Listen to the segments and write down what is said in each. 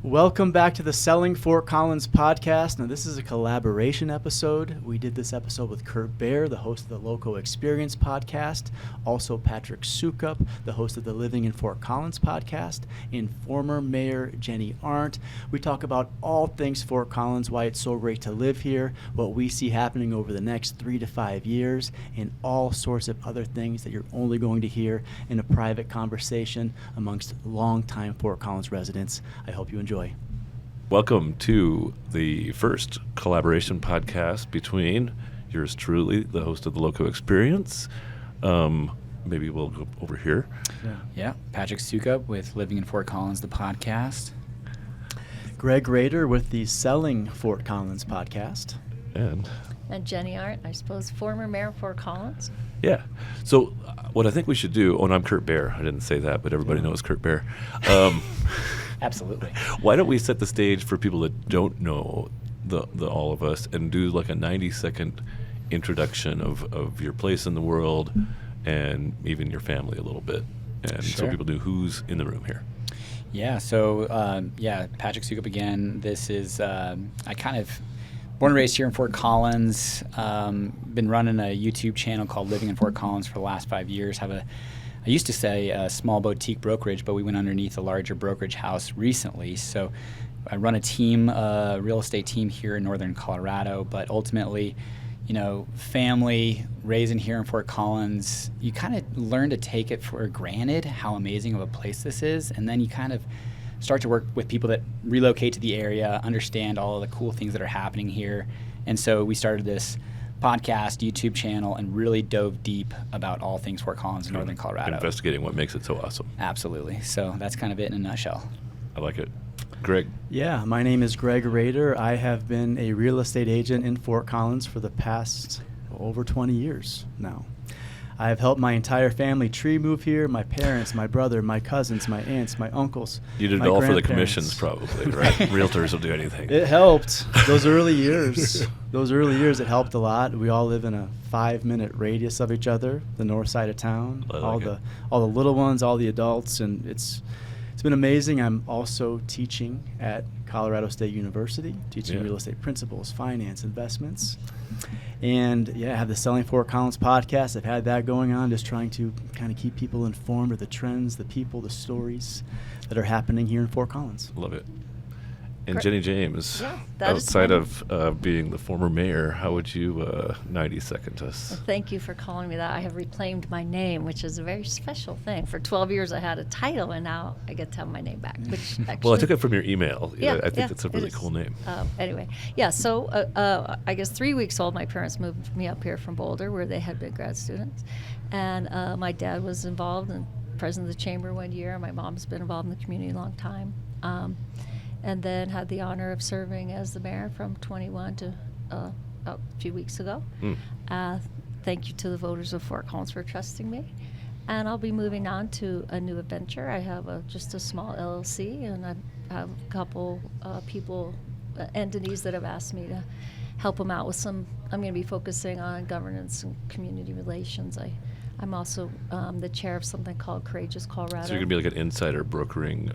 Welcome back to the Selling Fort Collins podcast. Now, this is a collaboration episode. We did this episode with Curt Bearer, the host of the Loco Experience podcast, also Patrick Soukup, the host of the Living in Fort Collins podcast, and former Mayor Jeni Arndt. We talk about all things Fort Collins, why it's so great to live here, what we see happening over the next 3 to 5 years, and all sorts of other things that you're only going to hear in a private conversation amongst longtime Fort Collins residents. I hope you enjoy. Welcome to the first collaboration podcast between yours truly, the host of the Loco Experience. Maybe we'll go over here. Yeah, Patrick Soukup with Living in Fort Collins, the podcast. Greg Roeder with the Selling Fort Collins podcast. And Jeni Arndt, I suppose, former mayor of Fort Collins. Yeah. So what I think we should do, and I'm Curt Bearer. I didn't say that, but everybody knows Curt Bearer. Absolutely. Why don't we set the stage for people that don't know the all of us and do like a 90-second introduction of your place in the world and even your family a little bit, and so people know who's in the room here. Yeah. So Patrick Soukup again. This is I kind of born and raised here in Fort Collins. Been running a YouTube channel called Living in Fort Collins for the last 5 years. I used to say a small boutique brokerage, but we went underneath a larger brokerage house recently. So I run a team, a real estate team here in northern Colorado, but ultimately, family, raising here in Fort Collins, you kind of learn to take it for granted how amazing of a place this is, and then you kind of start to work with people that relocate to the area, understand all of the cool things that are happening here. And so we started this podcast, YouTube channel, and really dove deep about all things Fort Collins and northern Colorado. Investigating what makes it so awesome. Absolutely. So that's kind of it in a nutshell. I like it. Greg. Yeah, my name is Greg Roeder. I have been a real estate agent in Fort Collins for the past over 20 years now. I have helped my entire family tree move here, my parents, my brother, my cousins, my aunts, my uncles. You did it all for the commissions probably, right? Realtors will do anything. It helped. Those early years, it helped a lot. We all live in a 5-minute radius of each other, the north side of town, all the little ones, all the adults, and it's been amazing. I'm also teaching at Colorado State University, teaching real estate principles, finance, investments. And I have the Selling Fort Collins podcast. I've had that going on, just trying to kind of keep people informed of the trends, the people, the stories that are happening here in Fort Collins. Love it. And Jeni James, that outside of being the former mayor, how would you 90-second us? Well, thank you for calling me that. I have reclaimed my name, which is a very special thing. For 12 years I had a title, and now I get to have my name back. Which actually, well, I took it from your email. I think it's a really cool name. Anyway, so I guess 3 weeks old, my parents moved me up here from Boulder, where they had been grad students. And my dad was involved and president of the chamber 1 year. My mom's been involved in the community a long time. And then had the honor of serving as the mayor from 21 to a few weeks ago. Thank you to the voters of Fort Collins for trusting me. And I'll be moving on to a new adventure. I have just a small LLC, and I have a couple entities that have asked me to help them out with some. I'm going to be focusing on governance and community relations. I'm also the chair of something called Courageous Colorado. So you're going to be like an insider brokering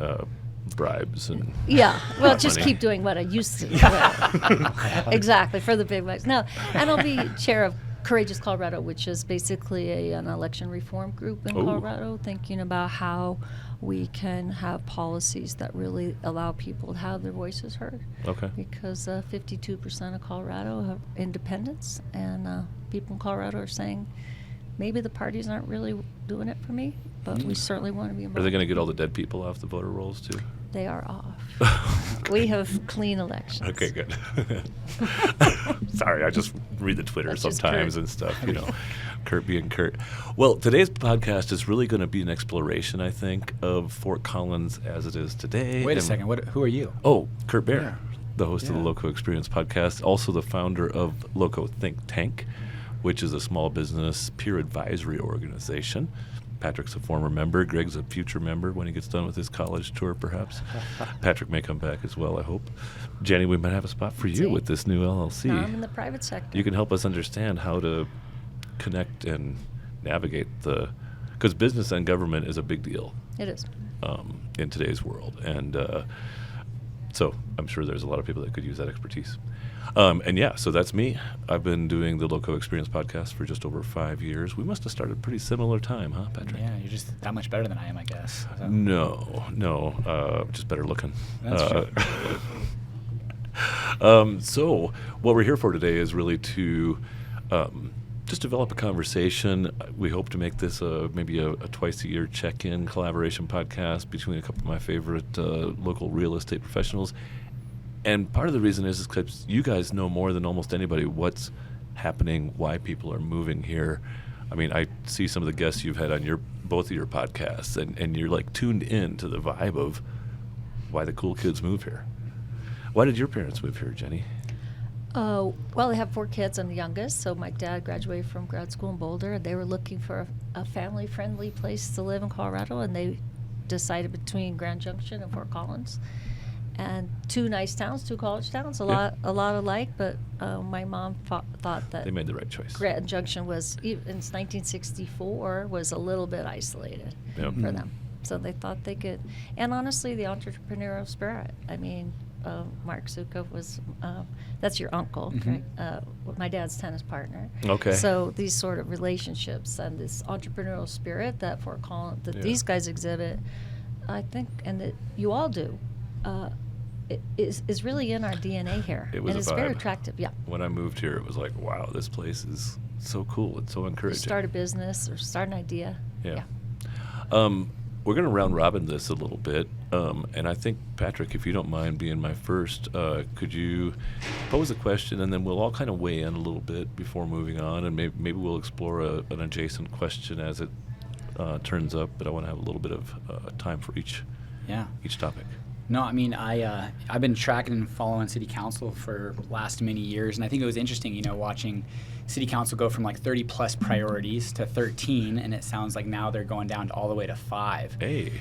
bribes and just money. Keep doing what I used to. Exactly, for the big bucks. No, and I'll be chair of Courageous Colorado, which is basically an election reform group in Colorado, thinking about how we can have policies that really allow people to have their voices heard. Okay. Because 52% of Colorado have independents, and people in Colorado are saying, maybe the parties aren't really doing it for me, but we certainly want to be involved. Are they going to get all the dead people off the voter rolls too? They are off. We have clean elections. Okay, good. Sorry, I just read the Twitter That's sometimes and stuff, Curt being Curt. Well, today's podcast is really going to be an exploration, I think, of Fort Collins as it is today. Wait a second. Who are you? Oh, Curt Bearer, the host of the Loco Experience podcast, also the founder of Loco Think Tank, which is a small business peer advisory organization. Patrick's a former member. Greg's a future member when he gets done with his college tour, perhaps. Patrick may come back as well, I hope. Jeni, we might have a spot for you with this new LLC. No, I'm in the private sector. You can help us understand how to connect and navigate because business and government is a big deal. It is. In today's world. And So I'm sure there's a lot of people that could use that expertise. And yeah, so that's me. I've been doing the Loco Experience podcast for just over 5 years. We must have started pretty similar time, huh, Patrick? Yeah, you're just that much better than I am, I guess. So. No, just better looking. That's true. So what we're here for today is really to just develop a conversation. We hope to make this maybe a twice-a-year check-in collaboration podcast between a couple of my favorite local real estate professionals. And part of the reason is because you guys know more than almost anybody what's happening, why people are moving here. I mean, I see some of the guests you've had on both of your podcasts, and you're like tuned in to the vibe of why the cool kids move here. Why did your parents move here, Jeni? Well, I have 4 kids. I'm the youngest, so my dad graduated from grad school in Boulder. They were looking for a family-friendly place to live in Colorado, and they decided between Grand Junction and Fort Collins. And 2 nice towns, 2 college towns, a lot alike. But my mom thought that They made the right choice. Grand Junction was, in 1964, was a little bit isolated Yep. for them. So they thought they could, and honestly, the entrepreneurial spirit. I mean, Mark Soukup was, that's your uncle, Mhm. my dad's tennis partner. Okay. So these sort of relationships and this entrepreneurial spirit that Fort Collins, that Yeah. these guys exhibit, I think, and that you all do, it is really in our DNA here. It was and a it's very vibe. attractive, yeah. When I moved here, it was like, wow, this place is so cool. It's so You encouraging. start a business or start an idea. Yeah. We're going to round robin this a little bit. And I think, Patrick, if you don't mind being my first, could you pose a question, and then we'll all kind of weigh in a little bit before moving on, and maybe we'll explore an adjacent question as it turns up, but I want to have a little bit of time for each topic. No, I mean, I've been tracking and following City Council for last many years, and I think it was interesting, watching City Council go from like 30 plus priorities to 13, and it sounds like now they're going down to all the way to 5. Hey.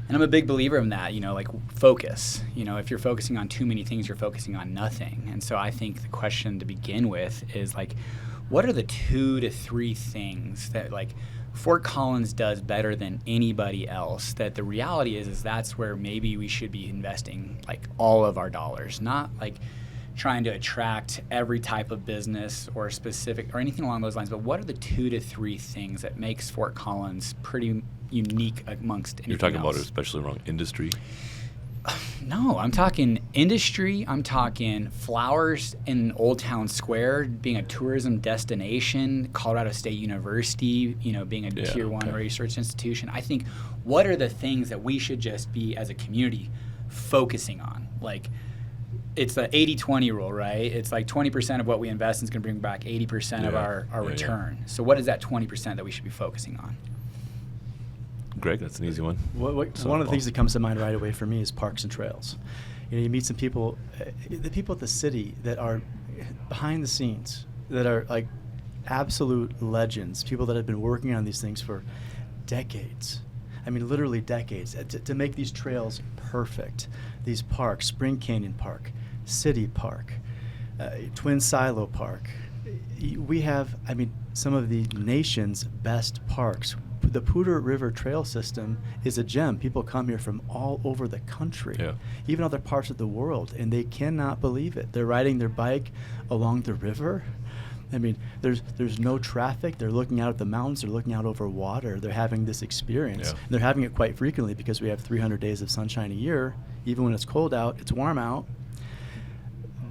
And I'm a big believer in that, like focus. If you're focusing on too many things, you're focusing on nothing. And so I think the question to begin with is like, what are the 2 to 3 things that like Fort Collins does better than anybody else, that the reality is that's where maybe we should be investing like all of our dollars, not like trying to attract every type of business or specific or anything along those lines, but what are the 2 to 3 things that makes Fort Collins pretty unique amongst anything You're talking else? about it especially around industry. No, I'm talking industry. I'm talking flowers in Old Town Square, being a tourism destination, Colorado State University, being a tier 1 research institution. I think what are the things that we should just be as a community focusing on? Like, it's the 80-20 rule, right? It's like 20% of what we invest is going to bring back 80% of our return. So what is that 20% that we should be focusing on? Greg, that's an easy one. One of the things that comes to mind right away for me is parks and trails. You meet some people, the people at the city that are behind the scenes, that are like absolute legends, people that have been working on these things for decades. I mean, literally decades, to make these trails perfect. These parks, Spring Canyon Park, City Park, Twin Silo Park. We have, some of the nation's best parks. The Poudre River Trail System is a gem. People come here from all over the country, even other parts of the world, and they cannot believe it. They're riding their bike along the river. There's no traffic. They're looking out at the mountains. They're looking out over water. They're having this experience. Yeah. And they're having it quite frequently because we have 300 days of sunshine a year. Even when it's cold out, it's warm out.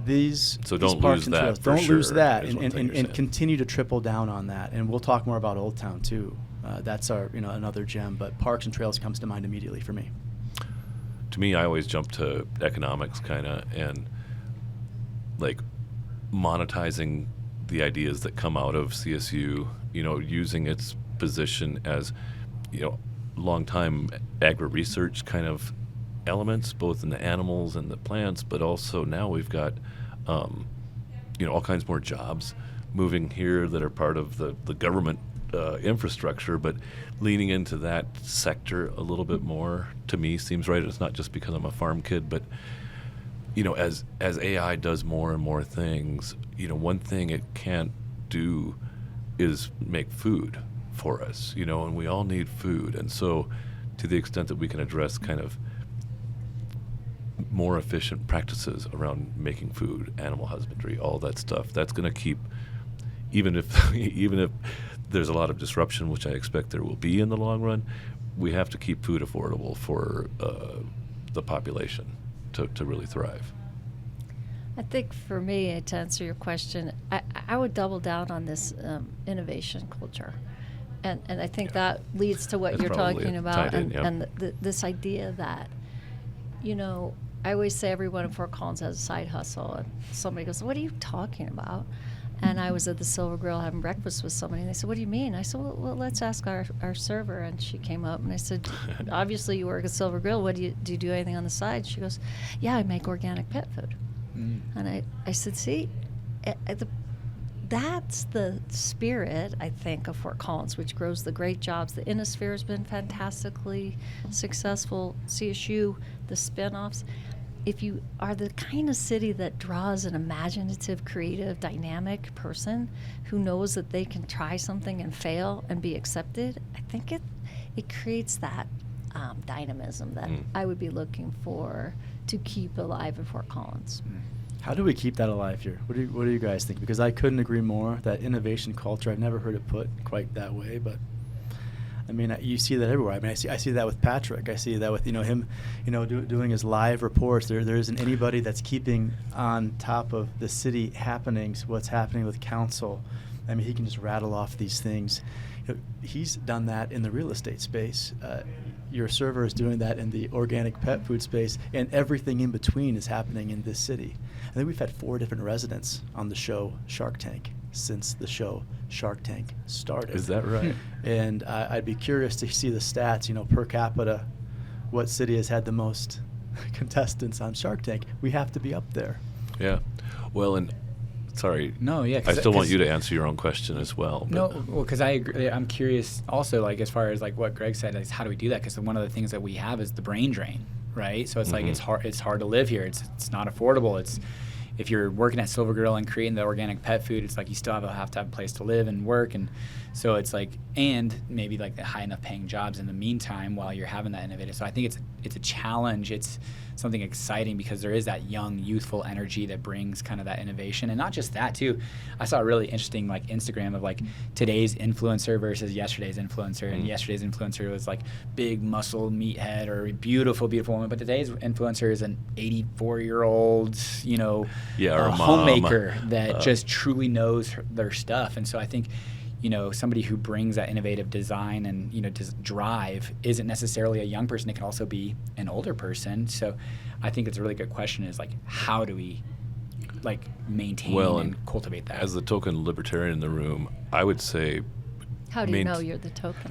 These don't parks lose and that trails, for don't lose sure, that, is one thing you're and saying. continue to triple down on that. And we'll talk more about Old Town too. That's our another gem. But parks and trails comes to mind immediately for me. To me, I always jump to economics kind of, and like monetizing the ideas that come out of CSU, using its position as, long-time agri-research kind of elements, both in the animals and the plants, but also now we've got, all kinds more jobs moving here that are part of the government infrastructure, but leaning into that sector a little bit more, to me, seems right. It's not just because I'm a farm kid, but as AI does more and more things, one thing it can't do is make food for us, and we all need food. And so to the extent that we can address kind of more efficient practices around making food, animal husbandry, all that stuff. That's going to keep, even if even if there's a lot of disruption, which I expect there will be in the long run, we have to keep food affordable for the population to really thrive. I think for me, to answer your question, I would double down on this innovation culture. And I think that leads to what That's you're probably talking about, tied in, yeah. and this idea that, I always say everyone in Fort Collins has a side hustle, and somebody goes, "What are you talking about?" And I was at the Silver Grill having breakfast with somebody, and they said, "What do you mean?" I said, well, let's ask our server. And she came up, and I said, "Obviously you work at Silver Grill. What do you do anything on the side?" She goes, "Yeah, I make organic pet food." And I said, "See, that's the spirit, I think, of Fort Collins, which grows the great jobs. The Innisphere has been fantastically successful. CSU, the spinoffs. If you are the kind of city that draws an imaginative, creative, dynamic person who knows that they can try something and fail and be accepted, I think it creates that dynamism that I would be looking for to keep alive in Fort Collins." How do we keep that alive here? What do you guys think? Because I couldn't agree more. That innovation culture, I've never heard it put quite that way, but I mean, you see that everywhere. I mean, I see that with Patrick. I see that with him, doing his live reports. There isn't anybody that's keeping on top of the city happenings, what's happening with council. I mean, he can just rattle off these things. He's done that in the real estate space. Your server is doing that in the organic pet food space, and everything in between is happening in this city. I think we've had 4 different residents on the show Shark Tank since the show Shark Tank started. Is that right? And I'd be curious to see the stats, per capita, what city has had the most contestants on Shark Tank. We have to be up there. Yeah. Well, and sorry. No, yeah. I still want you to answer your own question as well. No, well, because I agree. I'm curious also, like, as far as like what Greg said, is how do we do that? Because one of the things that we have is the brain drain, right? So it's like it's hard to live here. It's not affordable. It's if you're working at Silver Grill and creating the organic pet food, it's like you still have to have a place to live and work, and so it's like, and maybe like the high enough paying jobs in the meantime while you're having that innovative. So I think it's a challenge. It's something exciting because there is that young, youthful energy that brings kind of that innovation. And not just that too. I saw a really interesting like Instagram of like today's influencer versus yesterday's influencer. And yesterday's influencer was like big muscle meathead or a beautiful, beautiful woman. But today's influencer is an 84-year-old, or a mom, homemaker that just truly knows their stuff. And so I think, somebody who brings that innovative design and, drive isn't necessarily a young person. It can also be an older person. So I think it's a really good question is like, how do we like maintain and cultivate that? As the token libertarian in the room, I would say How do you know you're the token?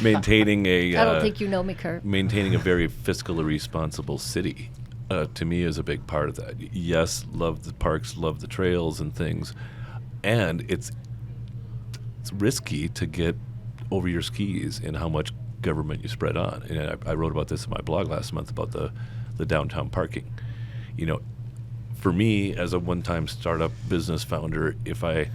maintaining a... I don't think you know me, Curt. Maintaining a very fiscally responsible city, to me, is a big part of that. Yes, love the parks, love the trails and things. And it's risky to get over your skis in how much government you spread on. And I wrote about this in my blog last month about the downtown parking. For me, as a one-time startup business founder, if I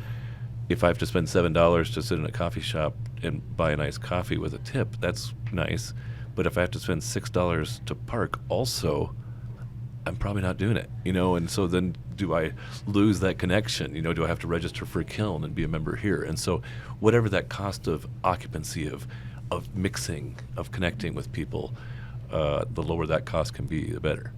have to spend $7 to sit in a coffee shop and buy a nice coffee with a tip, that's nice. But if I have to spend $6 to park also, I'm probably not doing it, and so then do I lose that connection? Do I have to register for a kiln and be a member here? And so whatever that cost of occupancy, of mixing, of connecting with people, the lower that cost can be, the better.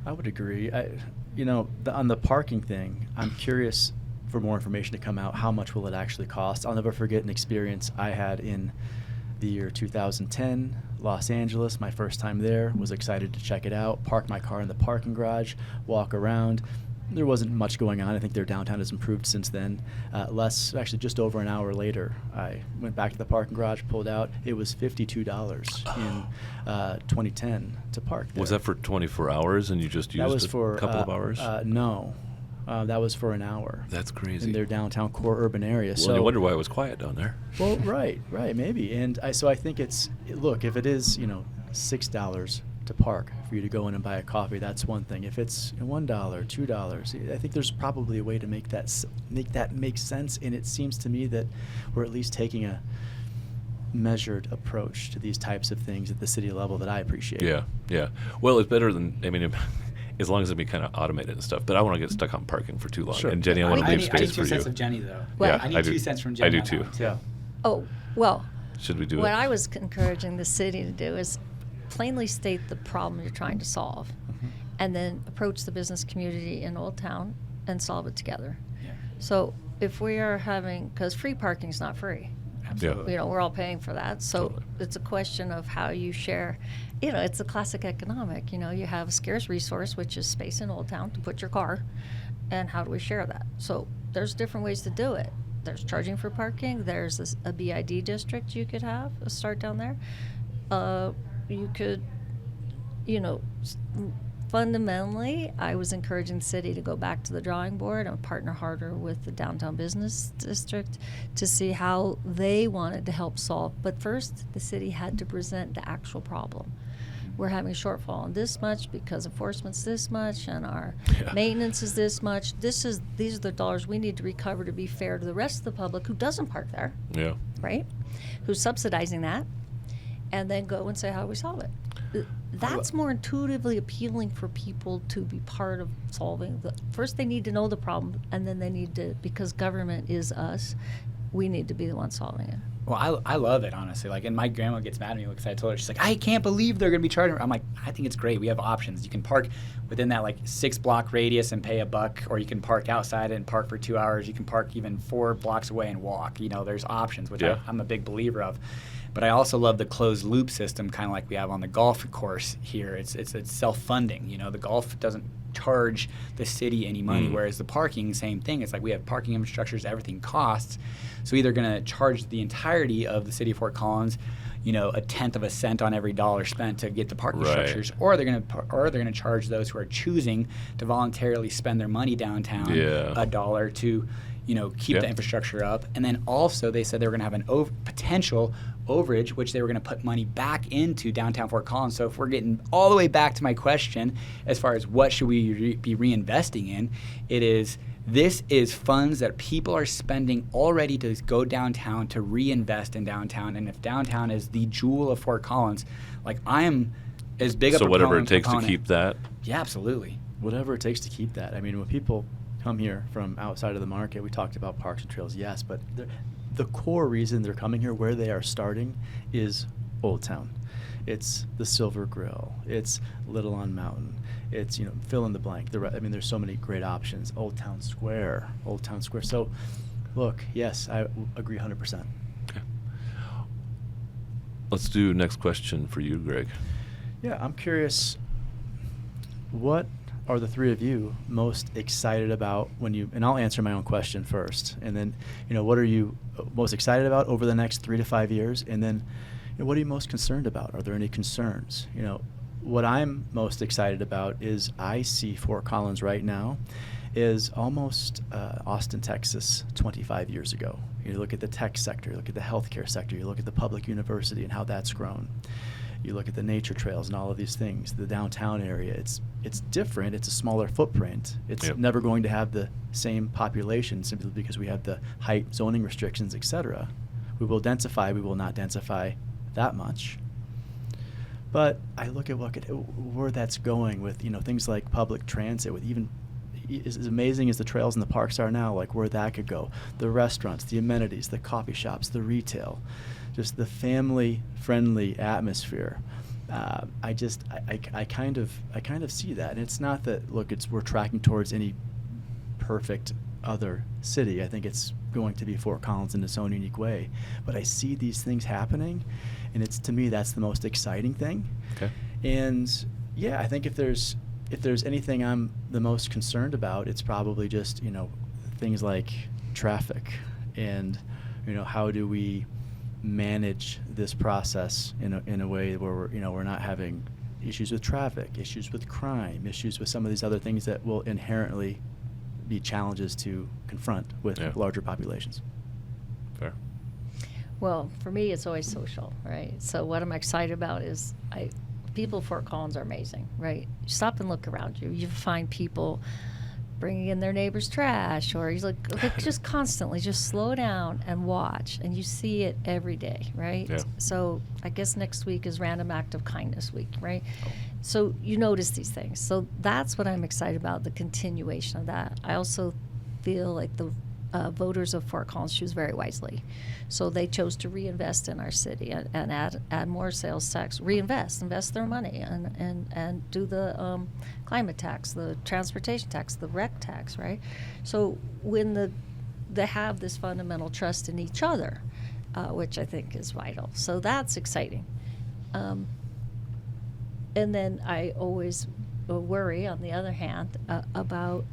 I would agree. On the parking thing, I'm curious for more information to come out. How much will it actually cost? I'll never forget an experience I had in the year 2010, Los Angeles. My first time there, was excited to check it out, park my car in the parking garage, walk around. There wasn't much going on. I think their downtown has improved since then. Actually just over an hour later, I went back to the parking garage, pulled out. It was $52 in 2010 to park there. Was that for 24 hours and you just used a couple of hours? No. That was for an hour. That's crazy. In their downtown core urban area. Well, you wonder why it was quiet down there. Well, right, maybe. And I think if it is, $6 to park for you to go in and buy a coffee, that's one thing. If it's $1, $2, I think there's probably a way to make that make sense. And it seems to me that we're at least taking a measured approach to these types of things at the city level that I appreciate. Yeah. Well, it's better than, as long as it be kind of automated and stuff. But I want to get stuck on parking for too long. Sure. And Jenny, I want to leave I space need for 2 you. cents of Jenny, though. Well, I need 2 cents from Jenny. I do on that too. one, Yeah. Oh, well, Should we do what it? I was encouraging the city to do is plainly state the problem you're trying to solve, and then approach the business community in Old Town and solve it together. Yeah. So if we are having, because free parking is not free. Absolutely. We're all paying for that. So Totally. it's a question of how you share. It's a classic economic. You have a scarce resource, which is space in Old Town to put your car, and how do we share that? So there's different ways to do it. There's charging for parking. There's a BID district you could have, start down there. You could, fundamentally, I was encouraging the city to go back to the drawing board and partner harder with the downtown business district to see how they wanted to help solve. But first, the city had to present the actual problem. We're having a shortfall on this much because enforcement's this much and our maintenance is this much. These are the dollars we need to recover to be fair to the rest of the public who doesn't park there, Yeah. right? Who's subsidizing that, and then go and say, how do we solve it? That's more intuitively appealing for people to be part of solving. First, they need to know the problem, and then they need to, because government is us, we need to be the ones solving it. Well, I love it, honestly. And my grandma gets mad at me because I told her, she's like, I can't believe they're going to be charging. I'm like, I think it's great. We have options. You can park within that 6-block radius and pay $1, or you can park outside and park for 2 hours. You can park even 4 blocks away and walk. There's options, which I'm a big believer of. But I also love the closed loop system, kind of like we have on the golf course here. It's self-funding. The golf doesn't charge the city any money, whereas the parking, same thing. It's like we have parking infrastructures, everything costs. So either going to charge the entirety of the city of Fort Collins, 1/10 of a cent on every dollar spent to get the parking structures, or they're going to charge those who are choosing to voluntarily spend their money downtown $1 to keep the infrastructure up. And then also they said they were going to have an potential overage, which they were going to put money back into downtown Fort Collins. So if we're getting all the way back to my question, as far as what should we be reinvesting in, this is funds that people are spending already to go downtown to reinvest in downtown. And if downtown is the jewel of Fort Collins, I am as big a So whatever it takes proponent. to keep that. Yeah, absolutely. Whatever it takes to keep that. When people come here from outside of the market, we talked about parks and trails, yes, but the core reason they're coming here, where they are starting, is Old Town. It's the Silver Grill. It's Little on Mountain. It's, fill in the blank. There's so many great options. Old Town Square. So, look, yes, I agree 100%. Okay. Let's do next question for you, Greg. Yeah, I'm curious, what are the three of you most excited about and I'll answer my own question first, and then, what are you most excited about over the next 3 to 5 years, and then, what are you most concerned about? Are there any concerns? What I'm most excited about is I see Fort Collins right now is almost Austin, Texas 25 years ago. You look at the tech sector, you look at the healthcare sector, you look at the public university and how that's grown. You look at the nature trails and all of these things, the downtown area. It's different. It's a smaller footprint. It's never going to have the same population simply because we have the height zoning restrictions, etc. We will densify. We will not densify that much. But I look at where that's going with things like public transit, with even as amazing as the trails and the parks are now, where that could go. The restaurants, the amenities, the coffee shops, the retail, just the family-friendly atmosphere. I kind of see that, and it's not that we're tracking towards any perfect other city. I think it's going to be Fort Collins in its own unique way, but I see these things happening, and to me that's the most exciting thing. Okay. And yeah, I think if there's anything I'm the most concerned about, it's probably just things like traffic, and how do we manage this process in a way where we're not having issues with traffic, issues with crime, issues with some of these other things that will inherently be challenges to confront with larger populations. Fair. Well, for me, it's always social, right? So what I'm excited about is people of Fort Collins are amazing, right? Stop and look around you. You find people bringing in their neighbor's trash, or he's like just constantly just slow down and watch, and you see it every day, right? Yeah. So I guess next week is Random Act of Kindness week, right? So you notice these things. So that's what I'm excited about, the continuation of that. I also feel like the voters of Fort Collins choose very wisely. So they chose to reinvest in our city and add more sales tax, invest their money, and do the climate tax, the transportation tax, the rec tax, right? So when they have this fundamental trust in each other, which I think is vital. So that's exciting. And then I always worry, on the other hand, about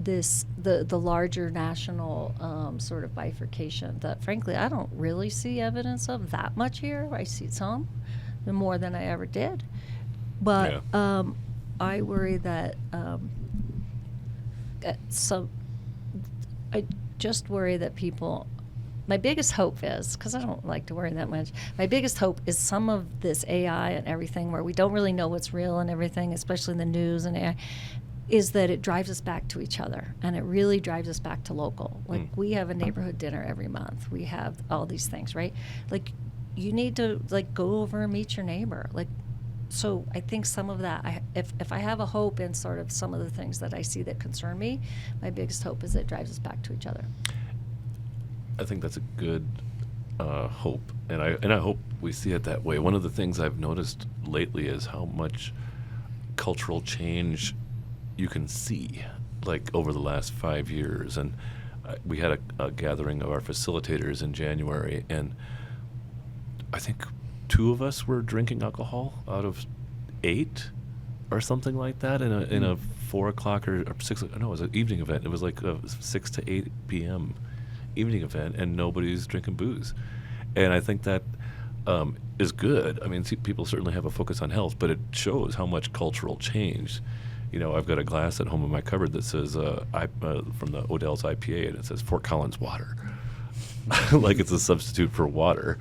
the larger national sort of bifurcation that, frankly, I don't really see evidence of that much here. I see some, more than I ever did. But I worry that I just worry that people. My biggest hope is, because I don't like to worry that much, my biggest hope is some of this AI and everything where we don't really know what's real and everything, especially in the news and AI, is that it drives us back to each other, and it really drives us back to local. Like, we have a neighborhood dinner every month. We have all these things, right? Like, you need to, like, go over and meet your neighbor. Like, so I think some of that, if I have a hope in sort of some of the things that I see that concern me, my biggest hope is that it drives us back to each other. I think that's a good hope, and I hope we see it that way. One of the things I've noticed lately is how much cultural change you can see, like, over the last 5 years. And we had a gathering of our facilitators in January, and I think 2 of us were drinking alcohol out of 8 or something like that in a 4 o'clock or 6. No, it was an evening event. It was like a 6 to 8 p.m. evening event, and nobody's drinking booze. And I think that is good. I mean, people certainly have a focus on health, but it shows how much cultural change. You know, I've got a glass at home in my cupboard that says from the Odell's IPA, and it says Fort Collins water, like it's a substitute for water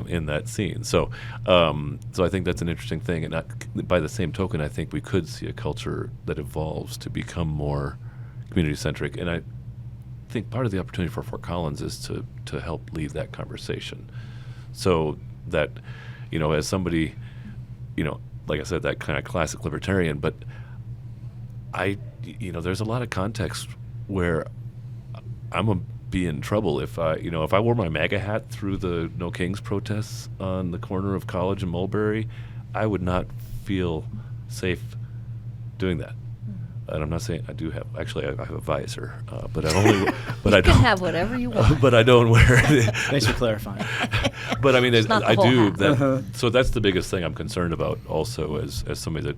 in that scene. So I think that's an interesting thing. And by the same token, I think we could see a culture that evolves to become more community-centric. And I think part of the opportunity for Fort Collins is to help lead that conversation, so that, you know, as somebody, you know, like I said, that kind of classic libertarian, but there's a lot of context where I'm gonna be in trouble if I wore my MAGA hat through the No Kings protests on the corner of College and Mulberry. I would not feel safe doing that. And I'm not saying I do have. Actually, I have a visor, but I only. But you can have whatever you want. But I don't wear it. Thanks for clarifying. But I mean, I do. hat. That, so that's the biggest thing I'm concerned about. Also, as somebody that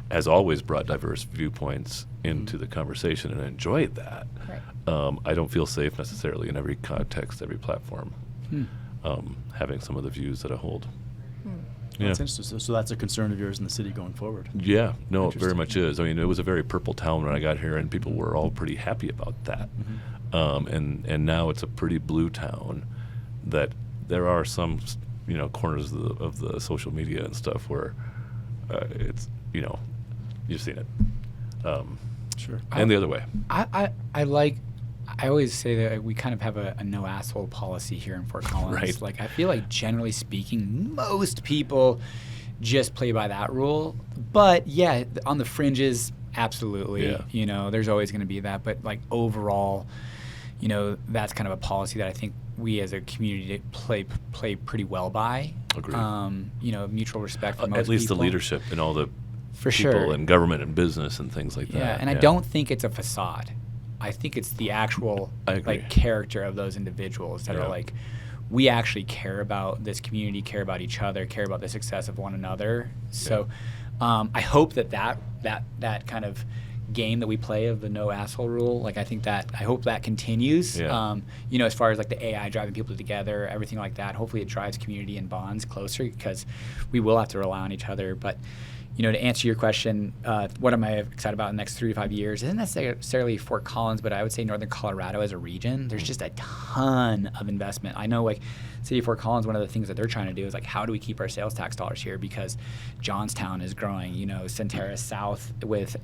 has always brought diverse viewpoints into the conversation and enjoyed that, Right. I don't feel safe necessarily in every context, every platform, having some of the views that I hold. Yeah. That's interesting. So that's a concern of yours in the city going forward. Yeah, no, it very Interesting. much is. I mean, it was a very purple town when I got here, and people were all pretty happy about that. And now it's a pretty blue town. That there are some, corners of the social media and stuff where it's, you've seen it. Sure. And the other way. I always say that we kind of have a no asshole policy here in Fort Collins. Right. Like, I feel like, generally speaking, most people just play by that rule. But yeah, on the fringes, absolutely. Yeah. There's always going to be that. But like overall, that's kind of a policy that I think we as a community play pretty well by. Agreed. Mutual respect for most At least people. the leadership and all the For people sure. in government and business and things like that. Yeah, and I don't think it's a facade. I think it's the actual I agree. character of those individuals that Yeah. are like, we actually care about this community, care about each other, care about the success of one another. So I hope that kind of game that we play of the no asshole rule, I hope that continues. Yeah. As far as like the AI driving people together, everything like that, hopefully it drives community and bonds closer, because we will have to rely on each other. But to answer your question, what am I excited about in the next 3 to 5 years? Isn't necessarily Fort Collins, but I would say Northern Colorado as a region. There's just a ton of investment. I know, City of Fort Collins, one of the things that they're trying to do is like, how do we keep our sales tax dollars here? Because Johnstown is growing, Centerra South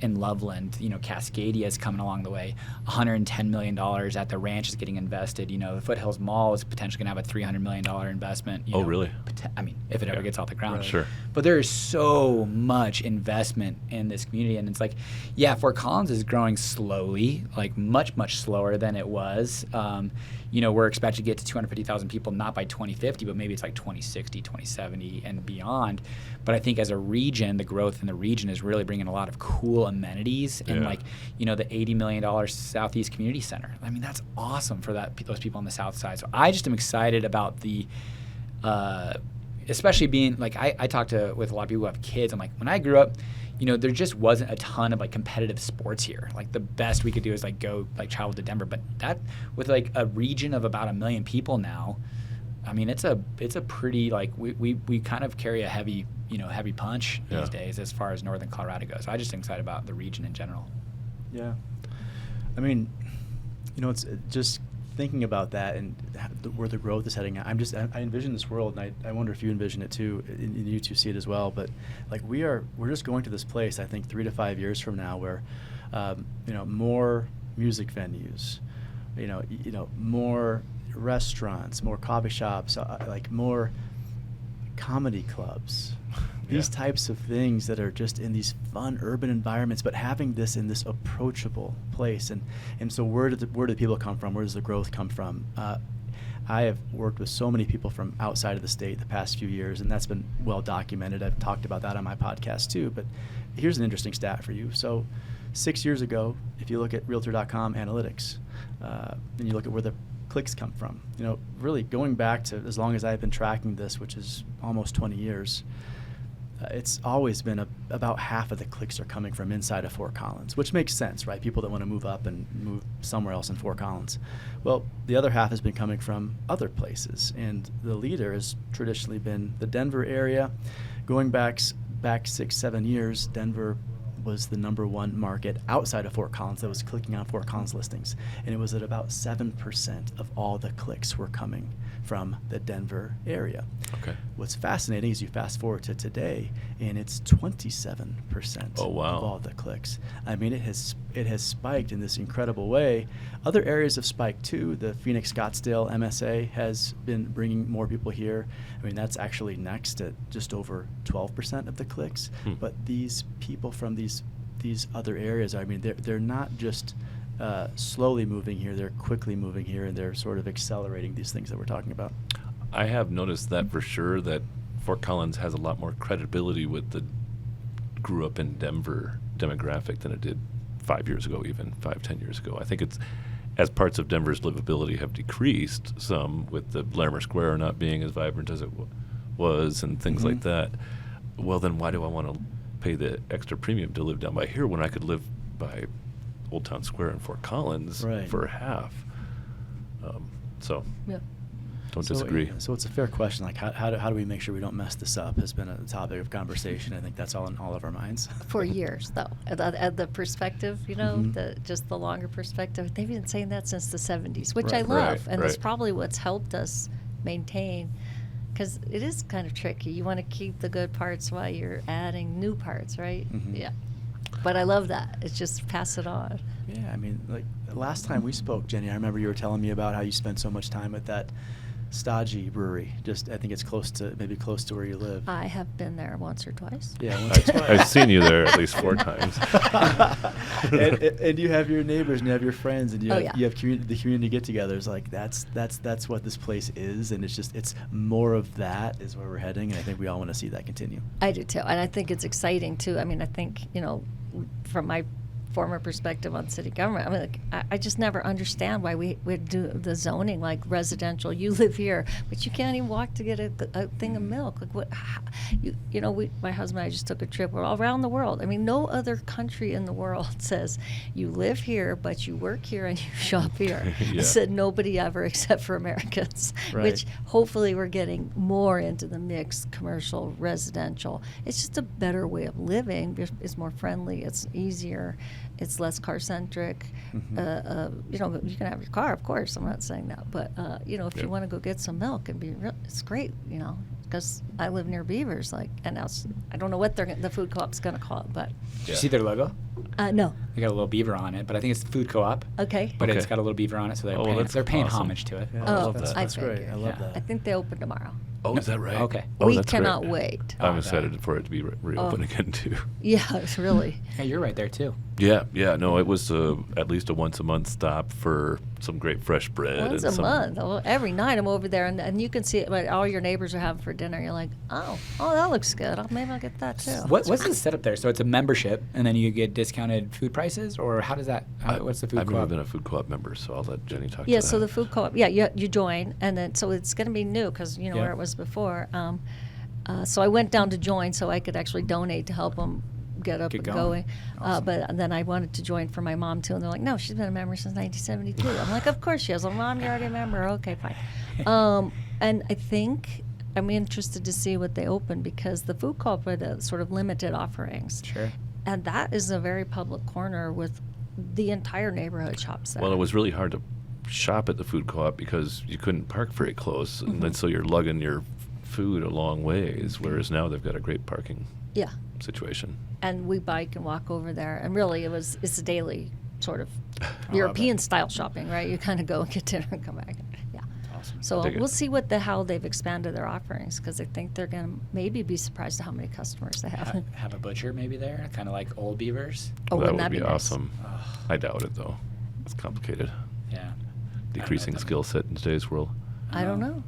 in Loveland, Cascadia is coming along the way. $110 million at the ranch is getting invested. The Foothills Mall is potentially going to have a $300 million investment. Oh, really? I mean, if it ever gets off the ground. Right. Sure. But there is so much investment in this community, and it's like, yeah, Fort Collins is growing slowly, like much, much slower than it was. We're expected to get to 250,000 people, not by 2050, but maybe it's like 2060, 2070, and beyond. But I think as a region, the growth in the region is really bringing a lot of cool amenities, and the $80 million Southeast Community Center. I mean, that's awesome for those people on the South Side. So I just am excited about the. Especially being like I talk with a lot of people who have kids. I'm like, when I grew up, there just wasn't a ton of like competitive sports here. Like the best we could do is like go like travel to Denver, but that with like a region of about 1 million people now, I mean it's a pretty like we kind of carry a heavy punch these days as far as northern Colorado goes. So I just am excited about the region in general. Yeah, I mean, it's just thinking about that and where the growth is heading. I envision this world, and I wonder if you envision it too, and you two see it as well. But like we're just going to this place, I think 3 to 5 years from now, where more music venues, more restaurants, more coffee shops, like more comedy clubs. These types of things that are just in these fun urban environments, but having this in this approachable place. And so where do people come from? Where does the growth come from? I have worked with so many people from outside of the state the past few years, and that's been well documented. I've talked about that on my podcast too. But here's an interesting stat for you. So 6 years ago, if you look at Realtor.com analytics, and you look at where the clicks come from, really going back to as long as I've been tracking this, which is almost 20 years, it's always been about half of the clicks are coming from inside of Fort Collins, which makes sense, right? People that want to move up and move somewhere else in Fort Collins. Well, the other half has been coming from other places, and the leader has traditionally been the Denver area. Going back 6-7 years, Denver was the number one market outside of Fort Collins that was clicking on Fort Collins listings, and it was at about 7% of all the clicks were coming from the Denver area. Okay. What's fascinating is you fast forward to today, and it's 27% of all the clicks. I mean, it has spiked in this incredible way. Other areas have spiked too. The Phoenix Scottsdale MSA has been bringing more people here. I mean, that's actually next at just over 12% of the clicks. But these people from these other areas, I mean, they're not just slowly moving here, they're quickly moving here, and they're sort of accelerating these things that we're talking about. I have noticed that for sure, that Fort Collins has a lot more credibility with the grew up in Denver demographic than it did 5 years ago, even 5-10 years ago. I think it's as parts of Denver's livability have decreased some, with the Larimer Square not being as vibrant as it was and things like that. Well, then why do I want to pay the extra premium to live down by here when I could live by Old Town Square in Fort Collins for half? Don't disagree. So it's a fair question. Like, how do we make sure we don't mess this up? Has been a topic of conversation. I think that's all in all of our minds. For years, though, at the perspective, just the longer perspective. They've been saying that since the 70s, which I love, and that's probably what's helped us maintain. Because it is kind of tricky. You want to keep the good parts while you're adding new parts, right? Yeah. But I love that. It's just pass it on. Yeah, I mean, like last time we spoke, Jeni, I remember you were telling me about how you spent so much time at that stodgy brewery. I think it's close to where you live. I have been there once or twice. Yeah, once or twice. I've seen you there at least 4 times. and you have your neighbors and you have your friends and you have the community get-togethers. Like that's what this place is, and it's more of that is where we're heading, and I think we all want to see that continue. I do too, and I think it's exciting too. I mean, I think from my former perspective on city government, I mean, like, I just never understand why we do the zoning like residential. You live here, but you can't even walk to get a thing of milk. Like what? My husband and I just took a trip. We're all around the world. I mean, no other country in the world says you live here, but you work here and you shop here. I said nobody ever except for Americans, which hopefully we're getting more into the mixed commercial residential. It's just a better way of living. It's more friendly. It's easier. It's less car-centric. Mm-hmm. You know, you can have your car, of course. I'm not saying that. But, you know, if Yeah. you want to go get some milk, it's great, you know, because I live near Beavers. Like, and I don't know what the food co-op's going to call it, but. Did you see their logo? No. They got a little beaver on it, but I think it's the food co-op. Okay. But Okay. it's got a little beaver on it, so Oh, that's they're paying awesome. homage to it. Yeah, Oh, I love that. I That's great. figured. I love Yeah. I that. think they open tomorrow. Oh, is that right? Okay. Oh, We that's cannot great. wait. I'm Oh, excited for it to be reopened again too. Yeah, it's really. Yeah, you're right there too. Yeah, no, it was at least a once a month stop for some great fresh bread. Once and a some, month. Well, every night I'm over there, and you can see it, what all your neighbors are having for dinner. You're like, oh, that looks good. Maybe I'll get that too. What's the setup there? So it's a membership, and then you get discounted food prices, or how does that? What's the food I've co-op? never been a food co-op member, so I'll let Jenny talk Yeah, to that. so the food co-op, you join, and then so it's going to be new because you know Yeah. where it was before. So I went down to join so I could actually donate to help them get up Get and going. going. Awesome. But then I wanted to join for my mom too, and they're like, "No, she's been a member since 1972." I'm like, "Of course she is." Well, Mom, you're already a member. Okay, fine. And I think I'm interested to see what they open because the food co-op had a sort of limited offerings. Sure. And that is a very public corner with the entire neighborhood shops there. Well, it was really hard to shop at the food co-op because you couldn't park very close, and then so you're lugging your food a long ways, whereas now they've got a great parking Yeah. situation. And we bike and walk over there. And really, it's a daily sort of love European style shopping, right? You kind of go and get dinner and come back. Yeah. Awesome. So Dig it. we'll see how they've expanded their offerings because I think they're going to maybe be surprised at how many customers they have. Have a butcher maybe there, kind of like Old Beavers. Oh, that wouldn't would that be be nice? awesome. I doubt it though. It's complicated. Yeah. Decreasing skill set in today's world. I don't know.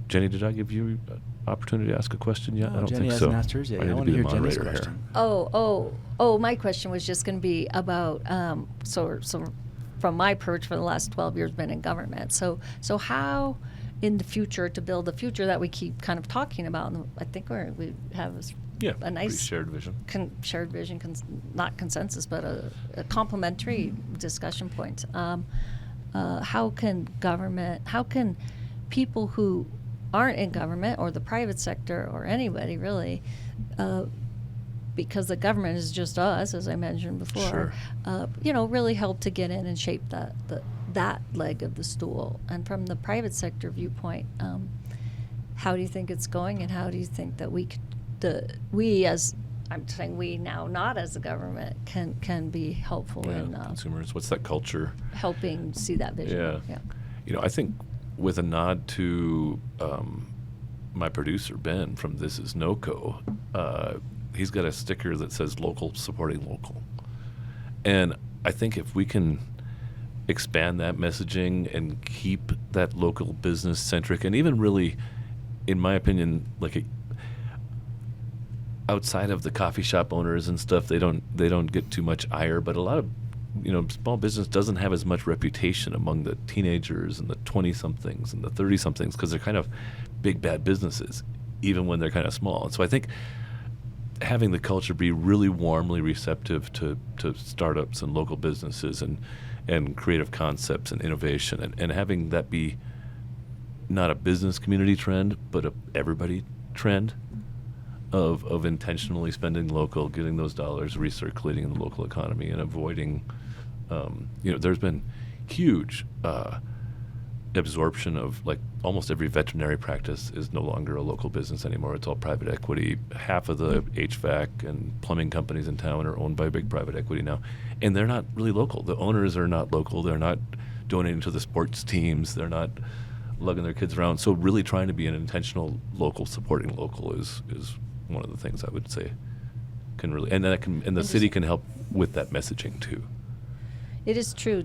Jenny, did I give you an opportunity to ask a question yet? I don't Jenny think so. hasn't asked hers yet. I I need to want be to the hear Jenny's moderator question. Oh, my question was just going to be about so from my perch for the last 12 years been in government. So how in the future to build the future that we keep kind of talking about, and I think we have Yeah, a pretty nice shared vision. shared vision, not consensus, but a complementary discussion point. How can people who aren't in government or the private sector or anybody really, because the government is just us, as I mentioned before, really help to get in and shape that leg of the stool. And from the private sector viewpoint, how do you think it's going, and how do you think that I'm saying we now, not as a government, can be helpful in Consumers. What's that culture? helping see that vision? Yeah. I think with a nod to my producer, Ben, from This Is NOCO, he's got a sticker that says local supporting local. And I think if we can expand that messaging and keep that local business centric, and even really, in my opinion, outside of the coffee shop owners and stuff, they don't get too much ire, but a lot of small business doesn't have as much reputation among the teenagers and the 20-somethings and the 30-somethings because they're kind of big bad businesses, even when they're kind of small. And so I think having the culture be really warmly receptive to startups and local businesses and creative concepts and innovation, and having that be not a business community trend, but a everybody trend of intentionally spending local, getting those dollars recirculating in the local economy, and avoiding, there's been huge absorption of almost every veterinary practice is no longer a local business anymore. It's all private equity. Half of the HVAC and plumbing companies in town are owned by big private equity now, and they're not really local. The owners are not local. They're not donating to the sports teams. They're not lugging their kids around. So really trying to be an intentional local, supporting local is one of the things I would say can really, and the city can help with that messaging too. It is true,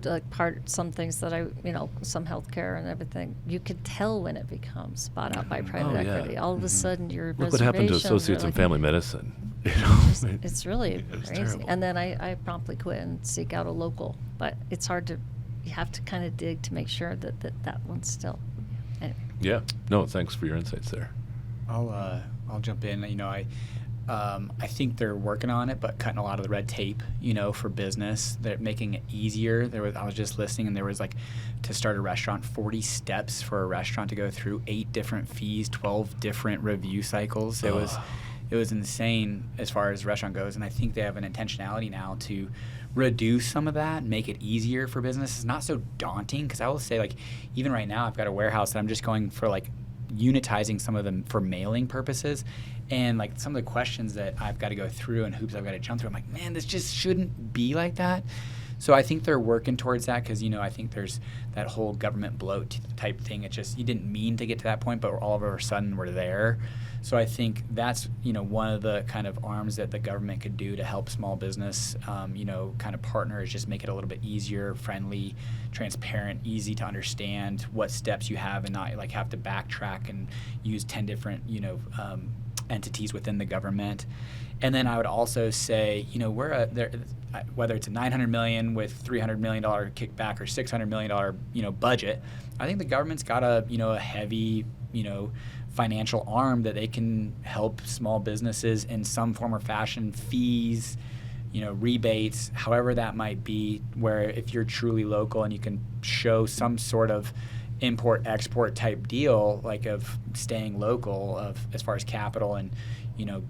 some things that some healthcare and everything, you could tell when it becomes bought out by private equity. All of a sudden, your Look what happened to reservations Associates are in Family Medicine. It's really It's crazy. terrible. And then I promptly quit and seek out a local. But it's hard you have to kind of dig to make sure that one's still. Anyway. Yeah. No, thanks for your insights there. I'll jump in. I think they're working on it, but cutting a lot of the red tape, for business. They're making it easier. I was just listening, and there was to start a restaurant, 40 steps for a restaurant to go through, 8 different fees, 12 different review cycles. it was insane as far as the restaurant goes. And I think they have an intentionality now to reduce some of that, make it easier for business. It's not so daunting, because I will say, like, even right now I've got a warehouse that I'm just going for, like, unitizing some of them for mailing purposes. And, like, some of the questions that I've got to go through and hoops I've got to jump through, I'm like, man, this just shouldn't be like that. So I think they're working towards that, because, I think there's that whole government bloat type thing. It just, you didn't mean to get to that point, but all of a sudden we're there. So I think that's, one of the kind of arms that the government could do to help small business, kind of partner, is just make it a little bit easier, friendly, transparent, easy to understand what steps you have, and not like have to backtrack and use 10 different, entities within the government. And then I would also say, we're whether it's a $900 million with $300 million kickback or $600 million, budget, I think the government's got a heavy, financial arm that they can help small businesses in some form or fashion, fees, rebates, however that might be, where if you're truly local and you can show some sort of import-export type deal, like of staying local, of as far as capital and,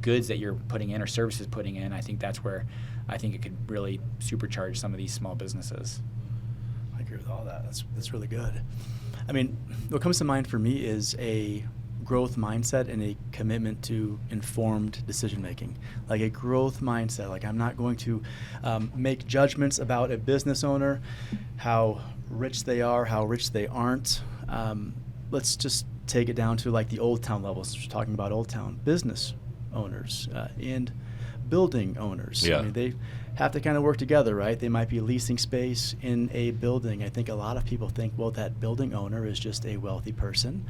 goods that you're putting in or services putting in, I think that's where I think it could really supercharge some of these small businesses. I agree with all that. That's really good. I mean, what comes to mind for me is a growth mindset and a commitment to informed decision making. Like a growth mindset, like I'm not going to make judgments about a business owner, how rich they are, how rich they aren't. Let's just take it down to like the Old Town level, since we're talking about Old Town. Business owners and building owners. Yeah. I mean, they have to kind of work together, right? They might be leasing space in a building. I think a lot of people think, well, that building owner is just a wealthy person.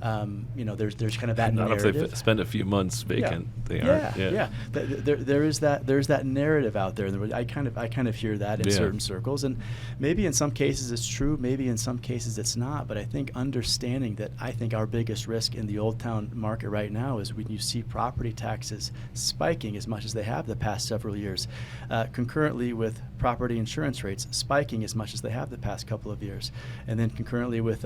There's kind of that Not narrative. if they spend a few months vacant, they aren't. Yeah. There's that narrative out there. I kind of hear that in certain circles, and maybe in some cases it's true, maybe in some cases it's not. But I think understanding that, I think our biggest risk in the Old Town market right now is when you see property taxes spiking as much as they have the past several years, concurrently with property insurance rates spiking as much as they have the past couple of years, and then concurrently with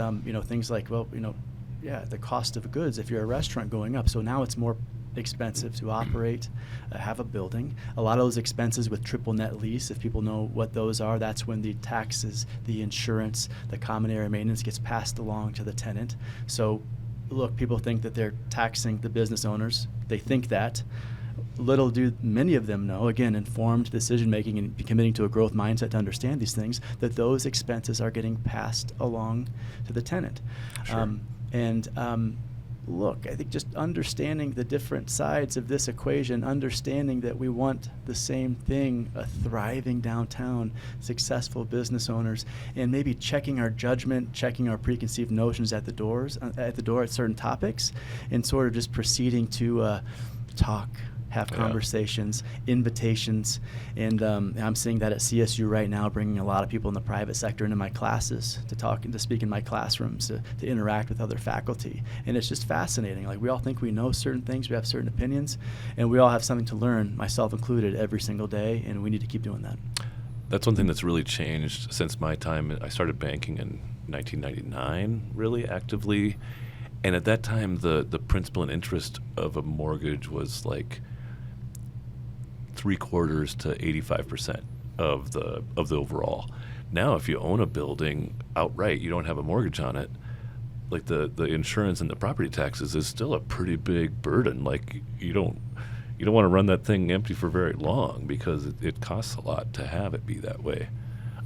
things like, the cost of goods, if you're a restaurant, going up. So now it's more expensive to operate, have a building. A lot of those expenses with triple net lease, if people know what those are, that's when the taxes, the insurance, the common area maintenance gets passed along to the tenant. So look, people think that they're taxing the business owners. They think that. Little do many of them know, again, informed decision making and committing to a growth mindset to understand these things, that those expenses are getting passed along to the tenant. Sure. Look, I think just understanding the different sides of this equation, understanding that we want the same thing, a thriving downtown, successful business owners, and maybe checking our judgment, checking our preconceived notions at the door at certain topics, and sort of just proceeding to talk, have conversations, invitations, and I'm seeing that at CSU right now, bringing a lot of people in the private sector into my classes to talk and to speak in my classrooms, to interact with other faculty. And it's just fascinating. Like, we all think we know certain things, we have certain opinions, and we all have something to learn, myself included, every single day, and we need to keep doing that. That's one thing that's really changed since my time. I started banking in 1999, really actively. And at that time, the principal and interest of a mortgage was like 3/4 to 85% of the overall. Now, if you own a building outright, you don't have a mortgage on it, like the insurance and the property taxes is still a pretty big burden. Like, you don't want to run that thing empty for very long, because it costs a lot to have it be that way.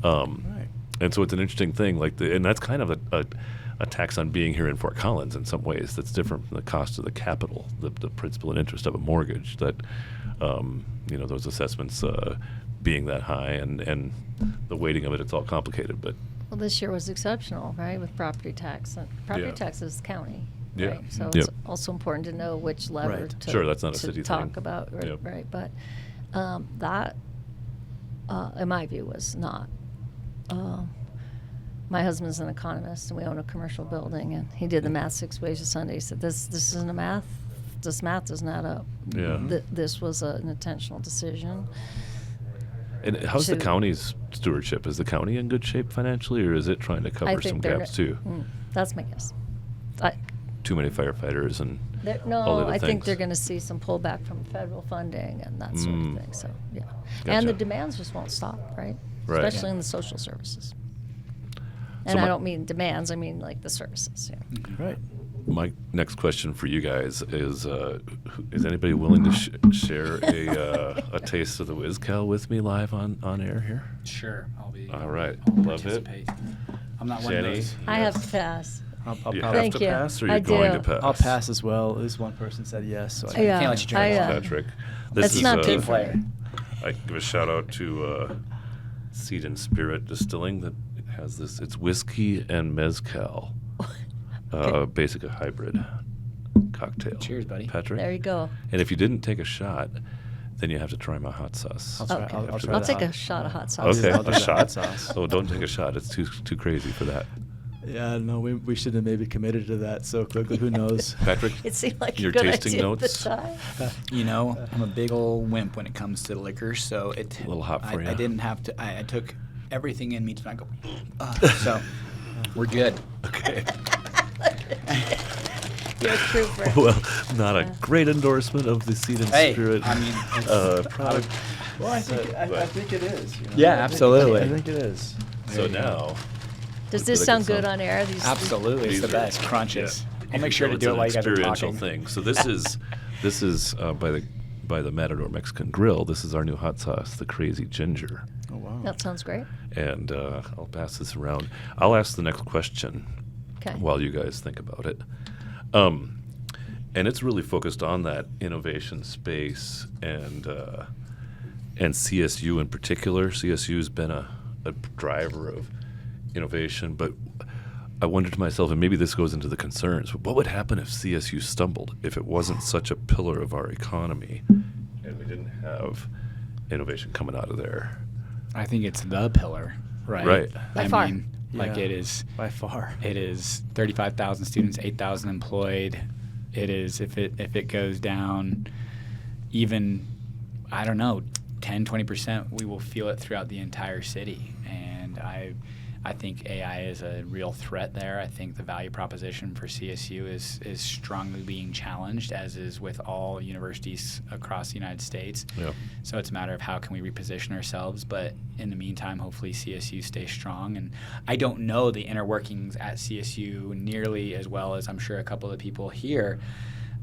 Right. And so it's an interesting thing, and that's kind of a tax on being here in Fort Collins in some ways. That's different from the cost of the capital, the principal and interest of a mortgage. That those assessments being that high, and the weighting of it, it's all complicated. But Well, this year was exceptional, right, with property tax. And property tax is county, Yeah. right? So Yep. it's also important to know which lever Right. to, Sure, that's not a to city talk thing. about, right? Yep. Right. But that, in my view, was not. My husband's an economist, and we own a commercial building, and he did the math 6 ways to Sunday. He said, "This isn't a math. This math does not up. Yeah. This was an intentional decision." And how's the to- county's stewardship? Is the county in good shape financially, or is it trying to I cover think some they're- gaps too? That's my guess. Too many firefighters and all other I think things? they're going to see some pullback from federal funding and that sort of thing. So, yeah. Gotcha. And the demands just won't stop, right? Right. Especially in the social services. And So I my- don't mean demands, I mean like the services. Yeah. Right. My next question for you guys is anybody willing to share a taste of the WizCal with me live on air here? Sure, I'll be. All right. I'll Love it. participate. I'm not one of Jenny? those. I have to pass. I'll You probably- have Thank to you. pass, or I you're going do. to pass? I'll pass as well. At least one person said yes. So I Yeah. Can't let you drink I, alone. Patrick. It's not Team good for player. me. I give a shout out to Seed and Spirit Distilling that has this. It's whiskey and mezcal, Okay. basically a hybrid cocktail. Cheers, buddy. Patrick. There you go. And if you didn't take a shot, then you have to try my hot sauce. I'll try. Okay. I'll try I'll the take hot- a shot of hot sauce. Okay, I'll do a the shot. hot sauce. Oh, don't take a shot. It's too crazy for that. Yeah, no, we should have maybe committed to that so quickly. Who knows? Patrick, It seemed like your a good tasting idea notes? at the time. You know, I'm a big old wimp when it comes to liquor, so it A little hot for I ya. didn't have to. I took everything in me to not go. So we're good. Okay. You're a trooper. Well, not a great endorsement of the Seed and Hey, Spirit I mean, product. Well, I But- think it is. You know? Yeah, I think- absolutely. I think it is. So There you go. now, Does Did this I get sound good some? on air? absolutely, it's These the are- best. Crunches. yeah. I'll make sure to It's do it an while you guys are experiential talking. thing. So this is by the Matador Mexican Grill. This is our new hot sauce, the Crazy Ginger. Oh wow. That sounds great. And I'll pass this around. I'll ask the next question Okay. while you guys think about it. And it's really focused on that innovation space and CSU in particular. CSU has been a driver of innovation, but I wondered to myself, and maybe this goes into the concerns, what would happen if CSU stumbled, if it wasn't such a pillar of our economy and we didn't have innovation coming out of there? I think it's the pillar, right? Right. By I far. mean, like Yeah. it is. By far. It is 35,000 students, 8,000 employed. It is if it goes down even, I don't know, 10, 20%, we will feel it throughout the entire city. And I think AI is a real threat there. I think the value proposition for CSU is strongly being challenged, as is with all universities across the United States. Yeah. So it's a matter of how can we reposition ourselves. But in the meantime, hopefully CSU stays strong. And I don't know the inner workings at CSU nearly as well as I'm sure a couple of the people here.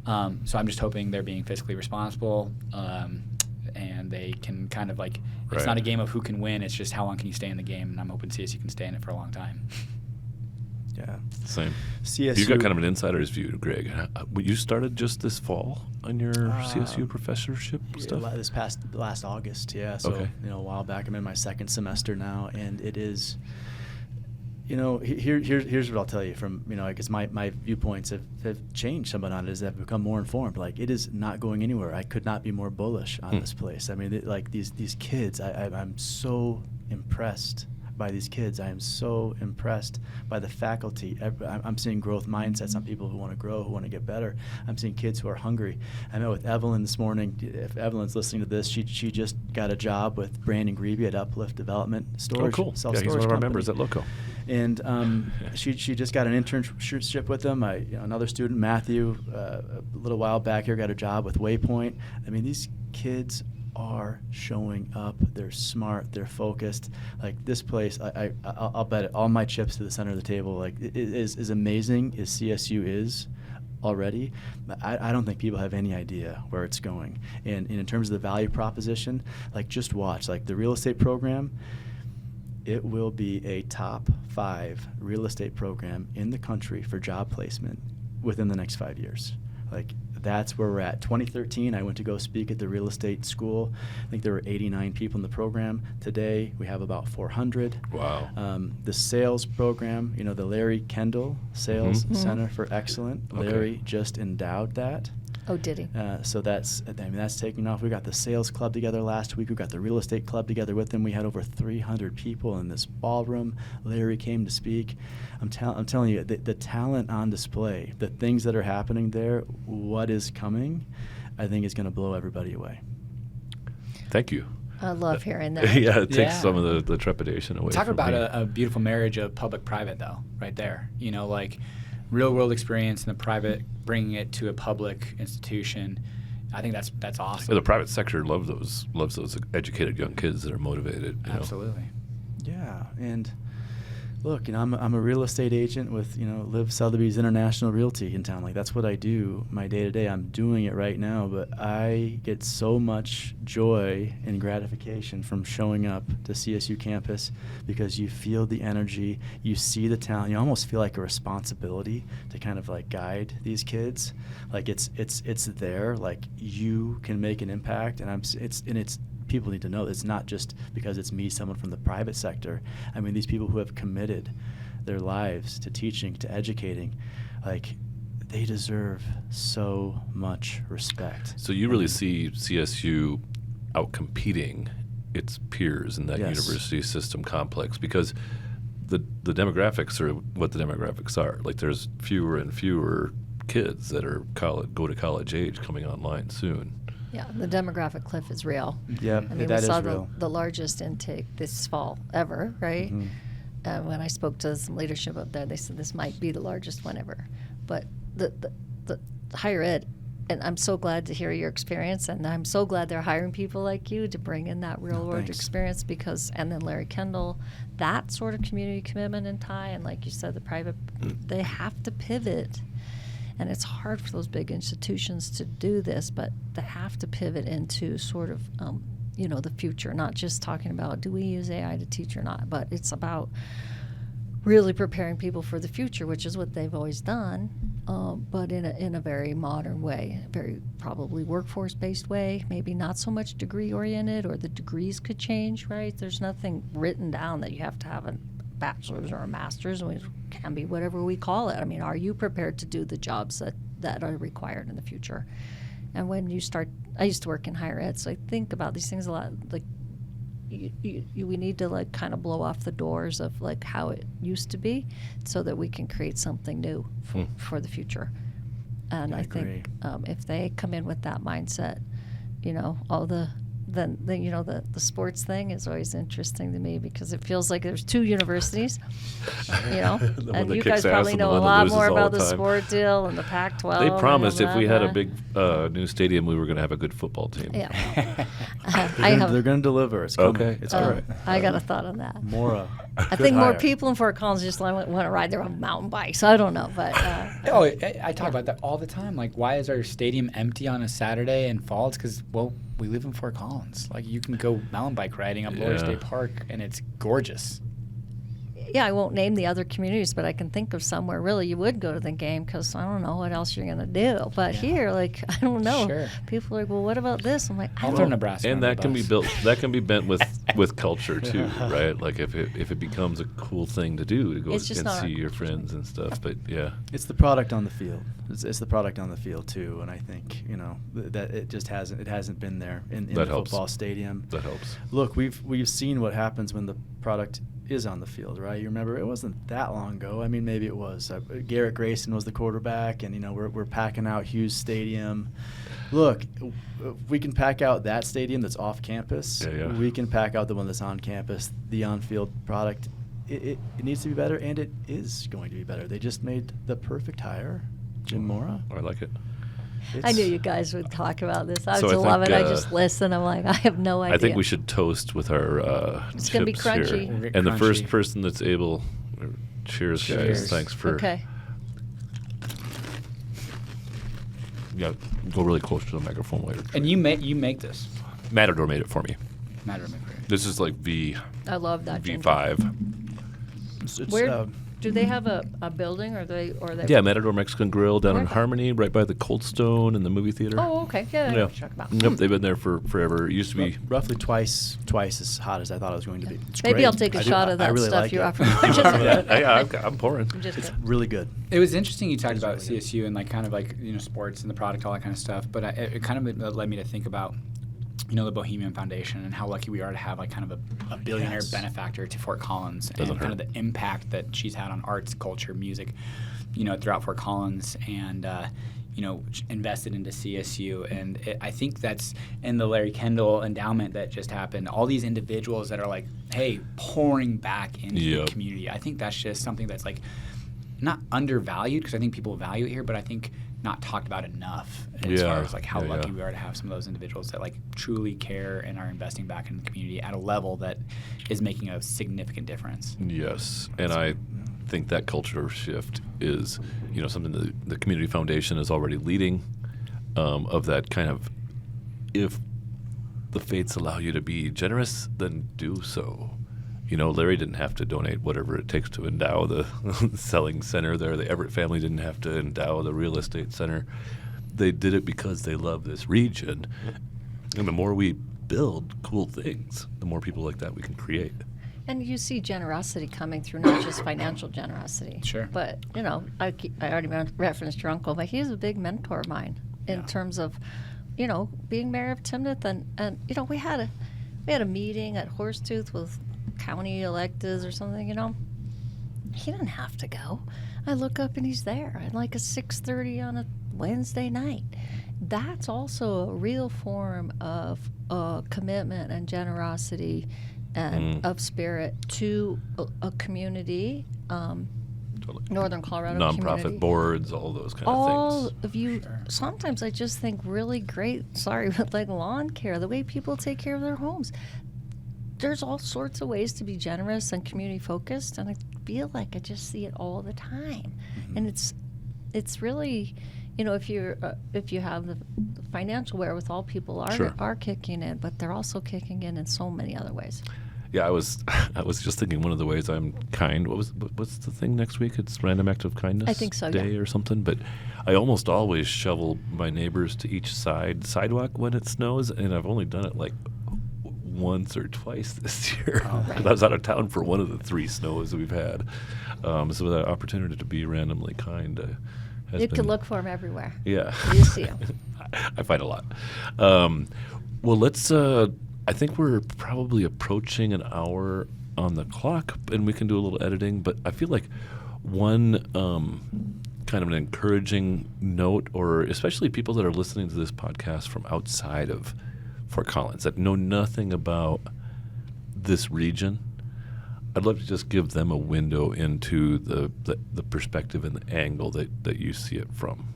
So I'm just hoping they're being fiscally responsible. And they can kind of like, it's Right. not a game of who can win, it's just how long can you stay in the game, and I'm hoping CSU can stay in it for a long time. Yeah. Same. CSU. You got kind of an insider's view, Greg. You started just this fall on your CSU professorship stuff? This last August, yeah. So Okay. a while back. I'm in my second semester now, and it is. Here's what I'll tell you from because my viewpoints have changed somewhat on it as I've become more informed. Like, it is not going anywhere. I could not be more bullish on this place. I mean, like these kids, I'm so impressed by these kids. I am so impressed by the faculty. I'm seeing growth mindsets on people who want to grow, who want to get better. I'm seeing kids who are hungry. I met with Evelyn this morning. If Evelyn's listening to this, she just got a job with Brandon Greeby at Uplift Development Storage. Oh, cool. Yeah, self-storage he's one of our company. members at Loco. And she just got an internship with them. Another student, Matthew, a little while back here, got a job with Waypoint. I mean, these kids are showing up. They're smart. They're focused. Like, this place, I'll bet it, all my chips to the center of the table. Like, it is as amazing as CSU is already. I don't think people have any idea where it's going. And in terms of the value proposition, like, just watch. Like, the real estate program, it will be a top 5 real estate program in the country for job placement within the next 5 years. Like, that's where we're at. 2013, I went to go speak at the real estate school. I think there were 89 people in the program. Today, we have about 400. Wow. The sales program, the Larry Kendall Sales Mhm. Center for Excellence. Okay. Larry just endowed that. Oh, did he? So that's taking off. We got the sales club together last week. We got the real estate club together with them. We had over 300 people in this ballroom. Larry came to speak. I'm telling you, the talent on display, the things that are happening there, what is coming, I think is going to blow everybody away. Thank you. I love hearing that. Yeah, it takes Yeah. some of the trepidation away Talk from about me. a beautiful marriage of public-private, though, right there. Like real world experience in the private, bringing it to a public institution. I think that's awesome. Yeah, the private sector loves those educated young kids that are motivated. Absolutely. Yeah, and look, I'm a real estate agent with Liv Sotheby's International Realty in town. Like, that's what I do my day to day. I'm doing it right now, but I get so much joy and gratification from showing up to CSU campus because you feel the energy, you see the talent, you almost feel like a responsibility to kind of like guide these kids. Like it's there, like you can make an impact, and it's. People need to know it's not just because it's me, someone from the private sector. I mean, these people who have committed their lives to teaching, to educating, like, they deserve so much respect. So you really see CSU out-competing its peers in that university system complex, because the demographics are what the demographics are. Like, there's fewer and fewer kids that are go to college age coming online soon. Yeah, the demographic cliff is real. Yeah, I mean, that we saw is real. the largest intake this fall ever, right? Mm-hmm. When I spoke to some leadership up there, they said this might be the largest one ever. But the higher ed, and I'm so glad to hear your experience, and I'm so glad they're hiring people like you to bring in that real world experience, and then Larry Kendall, that sort of community commitment and tie, and like you said, the private, they have to pivot. And it's hard for those big institutions to do this, but they have to pivot into sort of, the future, not just talking about, do we use AI to teach or not, but it's about really preparing people for the future, which is what they've always done, but in a very modern way, very probably workforce-based way, maybe not so much degree-oriented, or the degrees could change, right? There's nothing written down that you have to have a bachelor's or a master's, and it can be whatever we call it. I mean, are you prepared to do the jobs that are required in the future? And when you start, I used to work in higher ed, so I think about these things a lot. Like, we need to like kind of blow off the doors of like how it used to be, so that we can create something new for the future. And I think if they come in with that mindset, then the sports thing is always interesting to me, because it feels like there's two universities, and you guys probably know a lot more about the sport deal and the Pac-12. They promised if we had a big new stadium, we were going to have a good football team. Yeah, they're going to deliver. It's coming. Okay. It's great. I got a thought on that. I think more people in Fort Collins just want to ride their own mountain bikes. I don't know, but I talk about that all the time. Like, why is our stadium empty on a Saturday in fall? It's because, we live in Fort Collins. Like, you can go mountain bike riding up Lower State Park, and it's gorgeous. Yeah, I won't name the other communities, but I can think of somewhere really you would go to the game, because I don't know what else you're going to do. But here, like, I don't know. Sure. People are like, well, what about this? I'm like, I I'll don't throw know. Nebraska And on that the can bus. be built. That can be bent with culture too, right? Like, if it becomes a cool thing to do, to go and It's just not see our your culture. friends and stuff. But yeah, It's the product on the field. It's the product on the field too, and I think that it just hasn't been there in the helps. football stadium. that helps. Look, we've seen what happens when the product is on the field, right? You remember, it wasn't that long ago. I mean, maybe it was. Garrett Grayson was the quarterback, and we're packing out Hughes Stadium. Look, we can pack out that stadium that's off campus. Yeah. We can pack out the one that's on campus. The on-field product, it needs to be better, and it is going to be better. They just made the perfect hire, Jim Mora. I like it. I knew you guys would talk about this. I So just I love it. think, I just listen. I'm like, I have no idea. I think we should toast with our It's chips gonna be here. crunchy. And the Crunchy. first person that's able, cheers, guys. Cheers. Thanks for. Okay. Yeah, go really close to the microphone later. And you make this. Matador made it for me. Matter of fact. This is like I love that. ginger. V5. It's, Where do they have a building, or they? Yeah, Matador Mexican Grill down in Where? Harmony, right by the Cold Stone and the movie theater. Oh, okay. Yeah, I know what you're talking about. Yep, they've been there for forever. It used to be. roughly twice as hot as I thought it was going to be. It's Maybe great. I'll take a I do- shot of I that really stuff like you it. offer. I'm just kidding. I'm pouring. I'm just It's kidding. really good. It was interesting you talked It's about really good. CSU and like kind of like sports and the product, all that kind of stuff. But it kind of led me to think about the Bohemian Foundation and how lucky we are to have like kind of a billionaire Yes. benefactor to Fort Collins Doesn't and kind of hurt. the impact that she's had on arts, culture, music, throughout Fort Collins and invested into CSU. And I think that's in the Larry Kendall endowment that just happened. All these individuals that are like, hey, pouring back into Yep. the community. I think that's just something that's like not undervalued, because I think people value it here, but I think not talked about enough as far as like how lucky we are to have some of those individuals that like truly care and are investing back in the community at a level that is making a significant difference. Yes, and I think that culture shift is, something that the Community Foundation is already leading, of that kind of, if the fates allow you to be generous, then do so. Larry didn't have to donate whatever it takes to endow the selling center there. The Everett family didn't have to endow the real estate center. They did it because they love this region. And the more we build cool things, the more people like that we can create. And you see generosity coming through, not just financial generosity. Sure. But, I already referenced your uncle, but he's a big mentor of mine in terms of, being mayor of Timnath. And we had a meeting at Horsetooth with county electeds or something, He didn't have to go. I look up and he's there at like a 6:30 on a Wednesday night. That's also a real form of commitment and generosity and of spirit to a community, Totally. Northern Colorado Nonprofit community. boards, all those kind All of things. of you, sometimes I just think really great, but like lawn care, the way people take care of their homes. There's all sorts of ways to be generous and community focused, and I feel like I just see it all the time. And it's really, if you have the financial wherewithal, people are kicking in, but they're also kicking in so many other ways. Yeah, I was just thinking one of the ways I'm kind. What's the thing next week? It's Random Act of Kindness I think so, Day or something. But I almost always shovel my neighbors to each sidewalk when it snows, and I've only done it like once or twice this year. I was out of town for one of the 3 snows that we've had. So that opportunity to be randomly kind has You been, can look for them everywhere. Yeah. You see them. I find a lot. Well, let's. I think we're probably approaching an hour on the clock, and we can do a little editing. But I feel like one kind of an encouraging note, or especially people that are listening to this podcast from outside of Fort Collins that know nothing about this region, I'd love to just give them a window into the perspective and the angle that you see it from.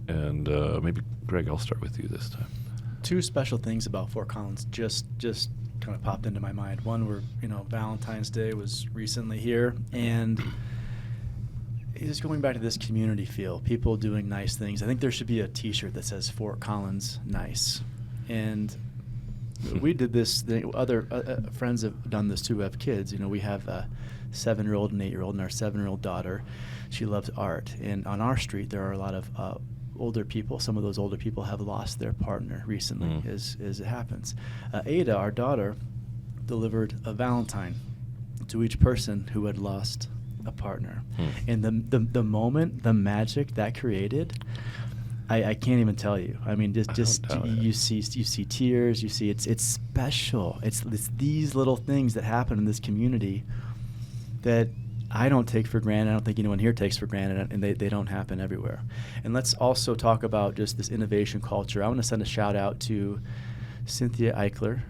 And maybe, Greg, I'll start with you this time. 2 special things about Fort Collins just kind of popped into my mind. One where, Valentine's Day was recently here, and just going back to this community feel, people doing nice things. I think there should be a T-shirt that says Fort Collins Nice. And we did this thing. Other friends have done this too, have kids. We have a 7-year-old and 8-year-old, and our 7-year-old daughter, she loves art. And on our street, there are a lot of older people. Some of those older people have lost their partner recently, as it happens. Ada, our daughter, delivered a Valentine to each person who had lost a partner. And the moment, the magic that created, I can't even tell you. I mean, just you see tears. You see it's special. It's these little things that happen in this community that I don't take for granted. I don't think anyone here takes for granted, and they don't happen everywhere. And let's also talk about just this innovation culture. I want to send a shout out to Cynthia Eichler.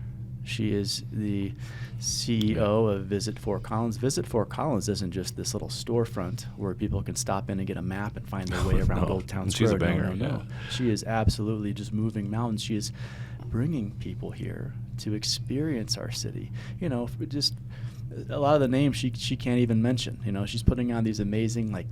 She is the CEO of Visit Fort Collins. Visit Fort Collins isn't just this little storefront where people can stop in and get a map and find their way around Old Town Square. She's a banger. No. She is absolutely just moving mountains. She is bringing people here to experience our city. Just a lot of the names she can't even mention. She's putting on these amazing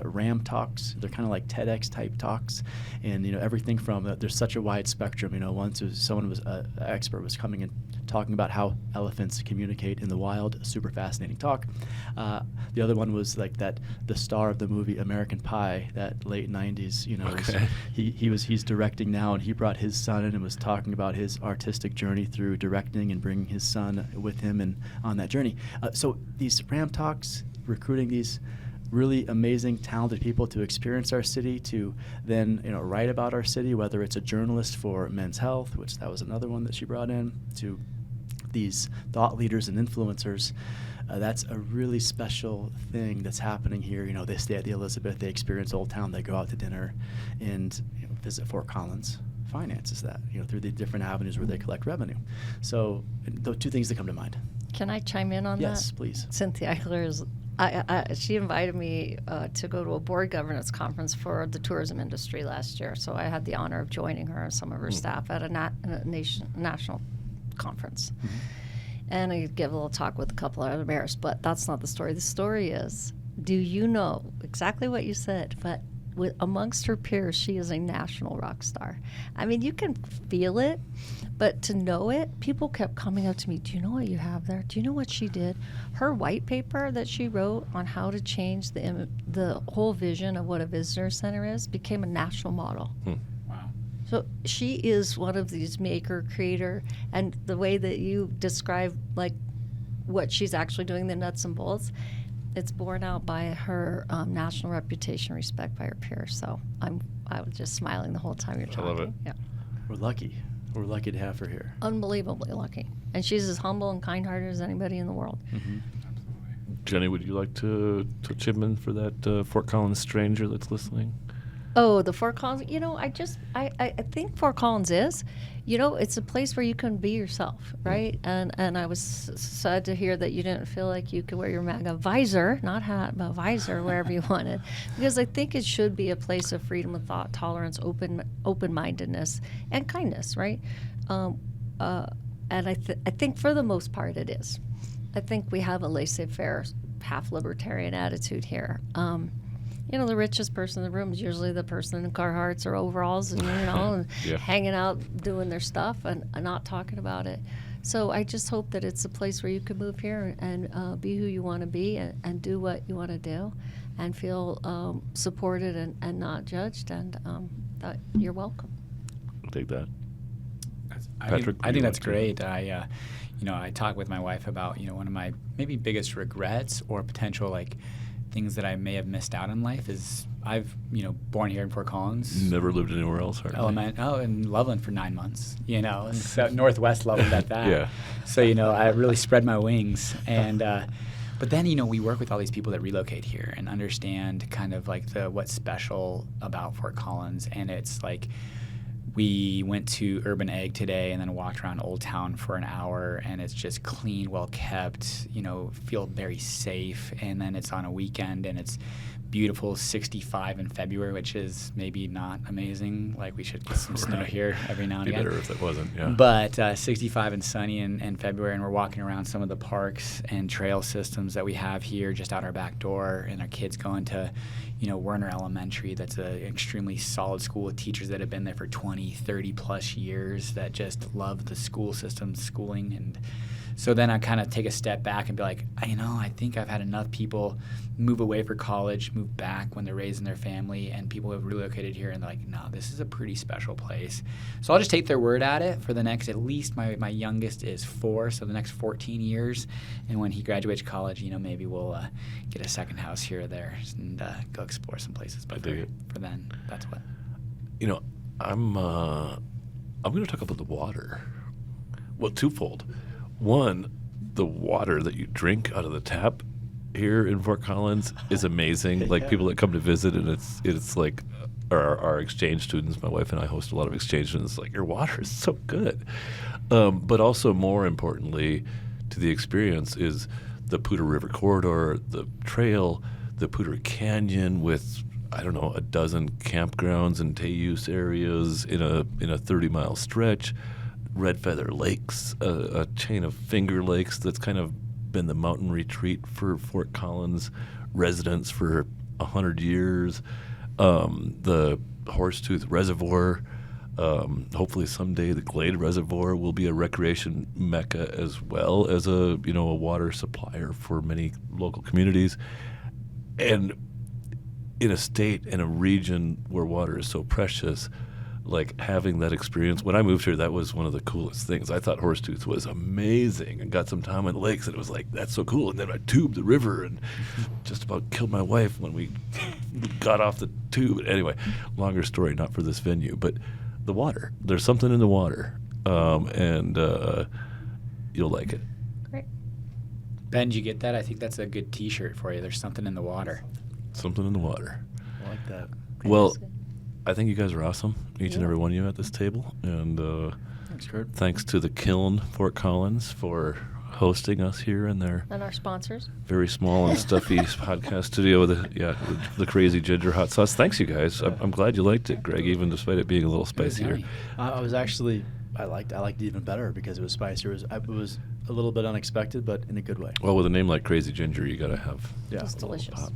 RAM talks. They're kind of like TEDx type talks, and everything from there's such a wide spectrum. Once someone was an expert was coming and talking about how elephants communicate in the wild. Super fascinating talk. The other one was like the star of the movie American Pie, that late '90s. Okay. He's directing now, and he brought his son in and was talking about his artistic journey through directing and bringing his son with him and on that journey. So these RAM talks, recruiting these really amazing, talented people to experience our city, to then write about our city, whether it's a journalist for Men's Health, which that was another one that she brought in, to these thought leaders and influencers. That's a really special thing that's happening here. They stay at the Elizabeth, they experience Old Town, they go out to dinner, and visit Fort Collins. Finances that through the different avenues where they collect revenue. So those 2 things that come to mind. Can I chime in on that? Yes, please. Cynthia Eichler is she invited me to go to a board governance conference for the tourism industry last year. So I had the honor of joining her and some of her staff at a national conference. Mm-hmm. And I give a little talk with a couple of other mayors, but that's not the story. The story is, do you know exactly what you said, but amongst her peers, she is a national rock star. I mean, you can feel it, but to know it, people kept coming up to me, do you know what you have there? Do you know what she did? Her white paper that she wrote on how to change the whole vision of what a visitor center is became a national model. Wow. So she is one of these maker, creator, and the way that you describe like what she's actually doing, the nuts and bolts, it's borne out by her national reputation, respect by her peers. So I was just smiling the whole time you're talking. I love it. Yeah. We're lucky. We're lucky to have her here. Unbelievably lucky. And she's as humble and kind-hearted as anybody in the world. Mm-hmm. Jeni, would you like to chip in for that Fort Collins stranger that's listening? Oh, the Fort Collins, I think Fort Collins is, it's a place where you can be yourself, right? And I was sad to hear that you didn't feel like you could wear your MAGA visor, not hat, but visor, wherever you wanted. Because I think it should be a place of freedom of thought, tolerance, open-mindedness, and kindness, right? And I think for the most part it is. I think we have a laissez-faire, half-libertarian attitude here. The richest person in the room is usually the person in Carhartts or overalls and, and Yeah. hanging out, doing their stuff and not talking about it. So I just hope that it's a place where you can move here and be who you want to be and do what you want to do and feel supported and not judged, and that you're welcome. I'll take that. I Patrick, think that's great. I talk with my wife about, one of my maybe biggest regrets or potential things that I may have missed out in life is I've, born here in Fort Collins. Never lived anywhere else, hardly. In Loveland for 9 months, and so Northwest Loveland at that. Yeah. So, I really spread my wings. And, but then, we work with all these people that relocate here and understand kind of what's special about Fort Collins. And it's we went to Urban Egg today and then walked around Old Town for an hour, and it's just clean, well kept, feel very safe. And then it's on a weekend and it's beautiful, 65 in February, which is maybe not amazing. We should get some snow here every now and Be again. better if it wasn't, yeah. But 65 and sunny in February, and we're walking around some of the parks and trail systems that we have here just out our back door, and our kids going to, Werner Elementary. That's an extremely solid school with teachers that have been there for 20, 30 plus years that just love the school system, schooling. And so then I kind of take a step back and be like, I think I've had enough people move away for college, move back when they're raising their family, and people have relocated here and they're like, no, this is a pretty special place. So I'll just take their word at it for the next, at least my youngest is 4, so the next 14 years. And when he graduates college, maybe we'll get a second house here or there and go explore some places. But for then, that's what. I'm going to talk about the water. Well, twofold. One, the water that you drink out of the tap here in Fort Collins is amazing. People that come to visit, and it's like our exchange students. My wife and I host a lot of exchange students. Your water is so good. But also, more importantly, to the experience is the Poudre River corridor, the trail, the Poudre Canyon with, a dozen campgrounds and day use areas in a 30-mile stretch. Red Feather Lakes, a chain of finger lakes that's kind of been the mountain retreat for Fort Collins residents for 100 years. The Horsetooth Reservoir, hopefully someday the Glade Reservoir will be a recreation mecca as well as a water supplier for many local communities. And in a state and a region where water is so precious, having that experience. When I moved here, that was one of the coolest things. I thought Horsetooth was amazing and got some time on the lakes, and it was that's so cool. And then I tubed the river and just about killed my wife when we got off the tube. Anyway, longer story, not for this venue, but the water. There's something in the water, and you'll like it. Great. Ben, did you get that? I think that's a good T-shirt for you. There's something in the water. Something in the water. I like that. Well, I think you guys are awesome, each and every one of you at this table. And thanks, Curt. Thanks to the Kiln, Fort Collins, for hosting us here in their And our sponsors. very small and stuffy podcast studio with the crazy ginger hot sauce. Thanks, you guys. I'm glad you liked it, Greg, even despite it being a little spicier. I liked it even better because it was spicier. It was a little bit unexpected, but in a good way. Well, with a name like Crazy Ginger, you got to have Yeah. It's a little delicious. pop.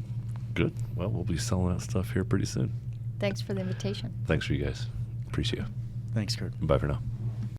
Good. Well, we'll be selling that stuff here pretty soon. Thanks for the invitation. Thanks for you guys. Appreciate you. Thanks, Curt. Bye for now.